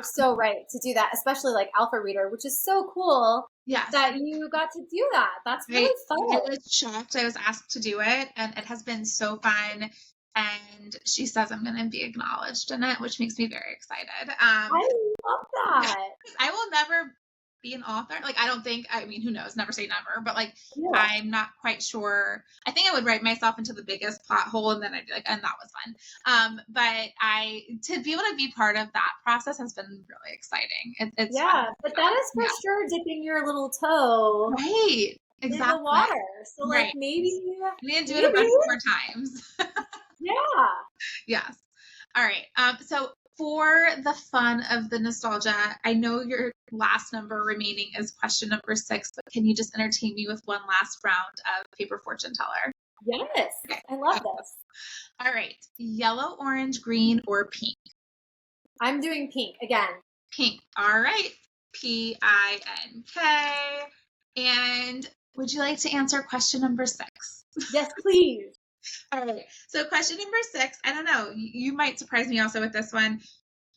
so right to do that, especially like Alpha Reader, which is so cool. Yes. That you got to do that. That's really fun. I was shocked. I was asked to do it, and it has been so fun. And she says I'm going to be acknowledged in it, which makes me very excited. I love that. I will never be an author. Like, I don't think, I mean, who knows? Never say never. But like, I'm not quite sure. I think I would write myself into the biggest plot hole, and then I'd be like, and that was fun. But to be able to be part of that process has been really exciting. It's fun. But that is for sure dipping your little toe. Right. Exactly. In the water. So like maybe you need to do it a bunch more times. Yeah. Yes. All right. So for the fun of the nostalgia, I know your last number remaining is question number 6, but can you just entertain me with one last round of Paper Fortune Teller? Yes. Okay. I love this. All right. Yellow, orange, green, or pink? I'm doing pink again. Pink. All right. Pink. And would you like to answer question number 6? Yes, please. All right. So question number 6, I don't know, you might surprise me also with this one.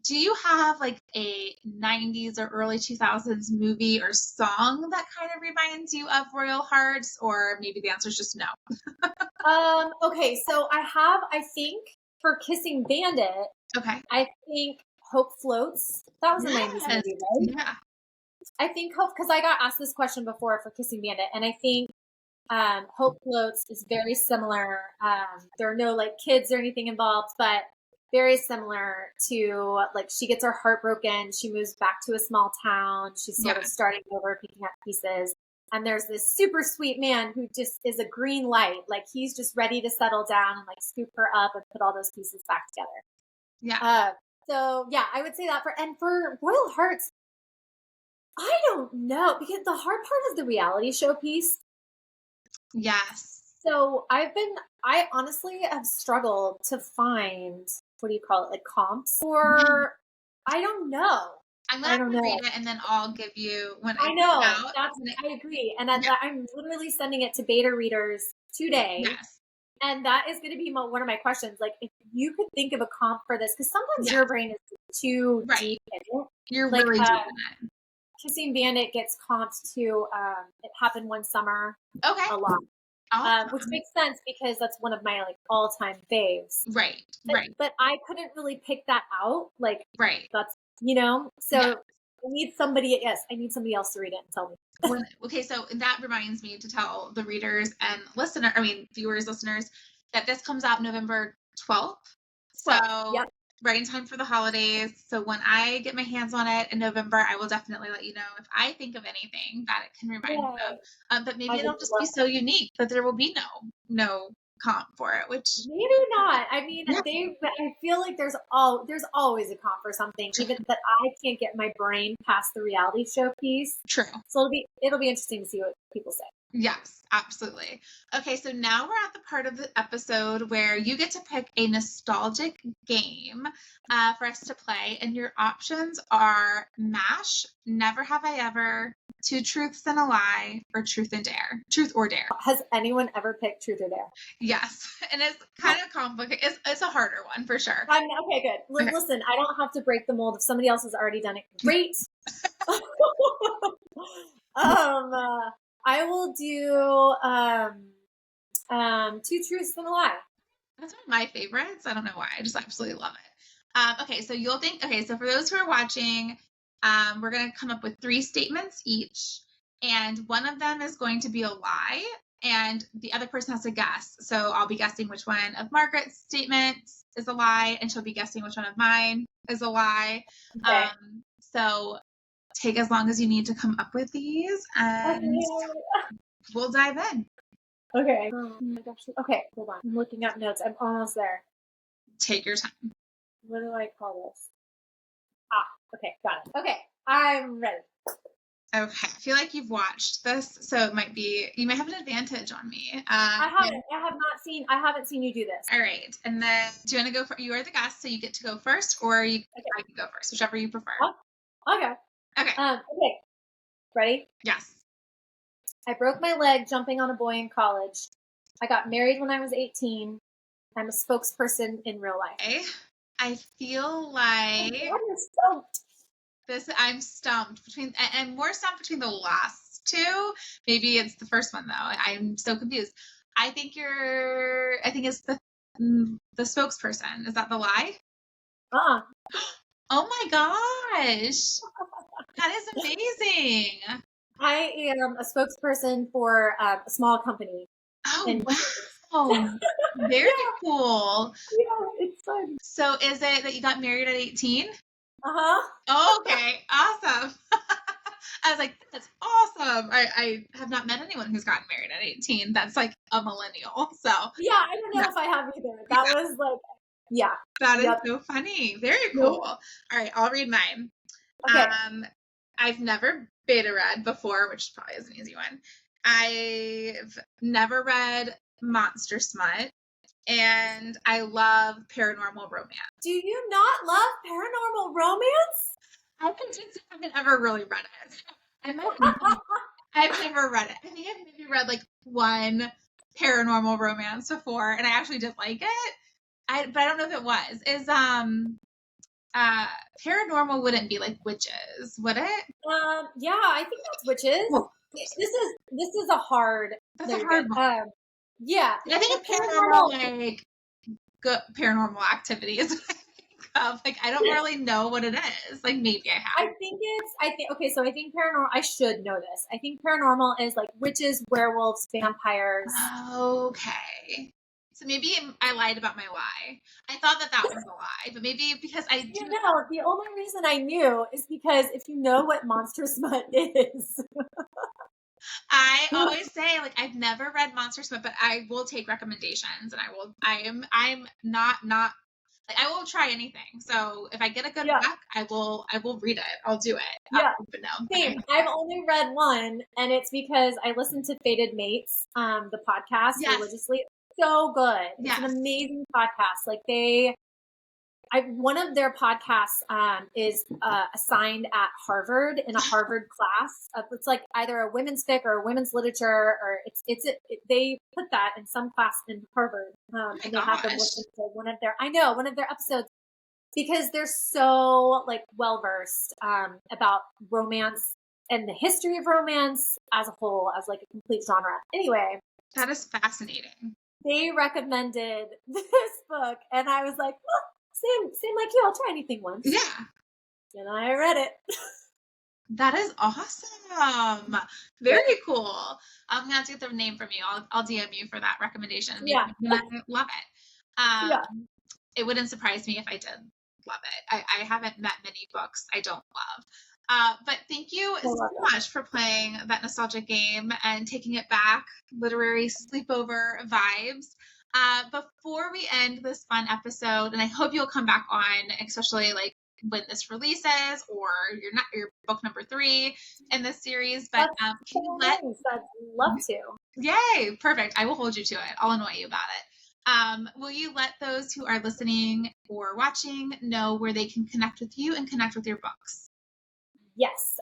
Do you have like a 90s or early 2000s movie or song that kind of reminds you of Royal Hearts, or maybe the answer is just no? Okay. So I think for Kissing Bandit, I think Hope Floats. That was a 90s movie, right? Yeah. I think Hope, because I got asked this question before for Kissing Bandit, and I think Hope Floats is very similar. There are no like kids or anything involved, but very similar to like she gets her heart broken. She moves back to a small town. She's sort of starting over, picking up pieces. And there's this super sweet man who just is a green light. Like he's just ready to settle down and like scoop her up and put all those pieces back together. Yeah. So yeah, I would say that for Royal Hearts, I don't know, because the hard part is the reality show piece. Yes. So I honestly have struggled to find, what do you call it, like comps or I don't know. I'm going to read it and then I'll give you when I know. I agree. And I'm literally sending it to beta readers today. Yes. And that is going to be one of my questions. Like, if you could think of a comp for this, because sometimes your brain is too deep in it. You're like, really deep in it. Kissing Bandit gets comped to It Happened One Summer a lot. Awesome. Which makes sense because that's one of my like all-time faves. Right. But I couldn't really pick that out. Like, that's, so I need somebody else to read it and tell me. Okay, so that reminds me to tell the readers and viewers, listeners, that this comes out November 12th. So right in time for the holidays. So when I get my hands on it in November, I will definitely let you know if I think of anything that it can remind me of. But maybe it'll just be so unique that there will be no comp for it, which maybe not. I mean, I feel like there's always a comp for something, even that I can't get my brain past the reality show piece. True. So it'll be interesting to see what people say. Yes, absolutely. Okay, so now we're at the part of the episode where you get to pick a nostalgic game for us to play, and your options are MASH, Never Have I Ever, Two Truths and a Lie, or Truth or Dare. Has anyone ever picked Truth or Dare? Yes, and it's kind of complicated. It's a harder one for sure. Okay, good. Okay. Listen, I don't have to break the mold. If somebody else has already done it, great. I will do Two Truths and a Lie. That's one of my favorites. I don't know why. I just absolutely love it. Okay, so for those who are watching, we're going to come up with 3 statements each, and one of them is going to be a lie, and the other person has to guess. So I'll be guessing which one of Margaret's statements is a lie, and she'll be guessing which one of mine is a lie. Okay. So take as long as you need to come up with these, and we'll dive in. Okay. Oh my gosh. Okay, hold on. I'm looking up notes. I'm almost there. Take your time. What do I call this? Okay, got it. Okay, I'm ready. Okay, I feel like you've watched this, so it might be, you might have an advantage on me. I haven't seen you do this. All right, and then do you want to go for, you are the guest, so you get to go first, or I can go first, whichever you prefer. Okay. Okay. Ready? Yes. I broke my leg jumping on a boy in college. I got married when I was 18. I'm a spokesperson in real life. Okay. I feel like I'm stumped. I'm stumped between, and more stumped between the last two. Maybe it's the first one though. I'm so confused. I think it's the spokesperson. Is that the lie? Oh my gosh. That is amazing. I am a spokesperson for a small company. Oh, wow. Very cool. Yeah, it's fun. So is it that you got married at 18? Uh-huh. Oh, okay. Awesome. I was like, that's awesome. I have not met anyone who's gotten married at 18. That's like a millennial. So yeah, I don't know if I have either. That was like, yeah. That is so funny. Very cool. All right, I'll read mine. Okay. I've never beta read before, which probably is an easy one. I've never read Monster Smut, and I love paranormal romance. Do you not love paranormal romance? I haven't ever really read it. I've never read it. I think I've maybe read like one paranormal romance before, and I actually did like it. But I don't know if it was. Is paranormal wouldn't be like witches, would it? Yeah, I think that's witches. Well, this is a hard. That's a hard one. Yeah, I think paranormal like good paranormal activities. Like I don't really know what it is. Like maybe I have. I think paranormal. I should know this. I think paranormal is like witches, werewolves, vampires. Okay. So maybe I lied about my lie. I thought that was a lie, but maybe because I do. No, the only reason I knew is because if you know what Monster Smut is. I always say, like, I've never read Monster Smut, but I will take recommendations, and I'm not, like, I will try anything. So if I get a good book, I will read it. I'll do it. Yeah. But no. Same. I've only read one, and it's because I listened to Fated Mates, the podcast religiously. So good. It's an amazing podcast. Like one of their podcasts is assigned at Harvard in a Harvard class. It's like either a women's fic or a women's literature, or they put that in some class in Harvard, and they have them listen to one of their episodes because they're so like well versed about romance and the history of romance as a whole, as like a complete genre. Anyway, that is fascinating. They recommended this book, and I was like, well, same like you. I'll try anything once. Yeah. And I read it. That is awesome. Very cool. I'm gonna have to get the name from you. I'll DM you for that recommendation. Yeah. I love it. It wouldn't surprise me if I did love it. I haven't met many books I don't love. But thank you so much for playing that nostalgic game and taking it back, literary sleepover vibes. Before we end this fun episode, and I hope you'll come back on, especially like when this releases, or your book number 3 in this series. But can you I'd love to. Yay! Perfect. I will hold you to it. I'll annoy you about it. Will you let those who are listening or watching know where they can connect with you and connect with your books? Yes.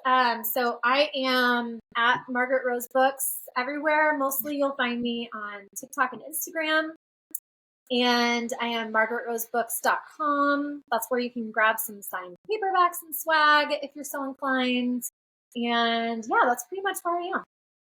So I am at Margaret Rose Books everywhere. Mostly you'll find me on TikTok and Instagram. And I am margaretrosebooks.com. That's where you can grab some signed paperbacks and swag if you're so inclined. And yeah, that's pretty much where I am.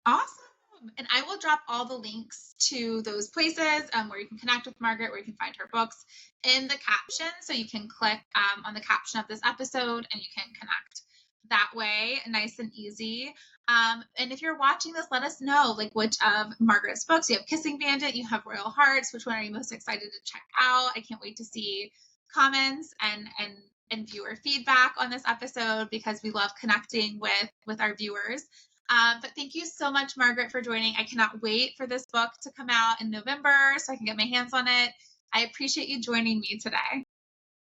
Awesome. And I will drop all the links to those places where you can connect with Margaret, where you can find her books in the caption. So you can click on the caption of this episode and you can connect. that way, nice and easy. And if you're watching this, let us know like which of Margaret's books. You have Kissing Bandit, you have Royal Hearts. Which one are you most excited to check out? I can't wait to see comments and viewer feedback on this episode because we love connecting with our viewers. But thank you so much, Margaret, for joining. I cannot wait for this book to come out in November so I can get my hands on it. I appreciate you joining me today.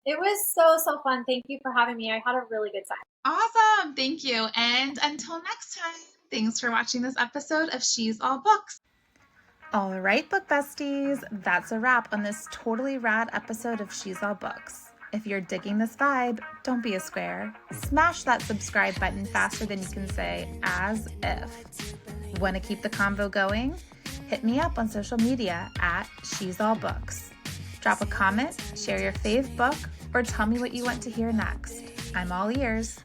It was so fun. Thank you for having me. I had a really good time. Awesome. Thank you. And until next time, thanks for watching this episode of She's All Books. All right, book besties, that's a wrap on this totally rad episode of She's All Books. If you're digging this vibe, don't be a square. Smash that subscribe button faster than you can say as if. Want to keep the convo going? Hit me up on social media at She's All Books. Drop a comment, share your fave book, or tell me what you want to hear next. I'm all ears.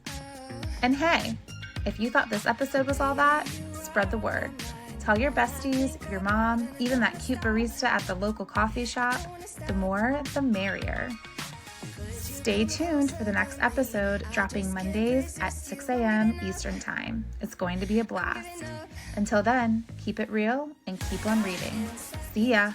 And hey, if you thought this episode was all that, spread the word. Tell your besties, your mom, even that cute barista at the local coffee shop. The more, the merrier. Stay tuned for the next episode, dropping Mondays at 6 a.m. Eastern Time. It's going to be a blast. Until then, keep it real and keep on reading. See ya!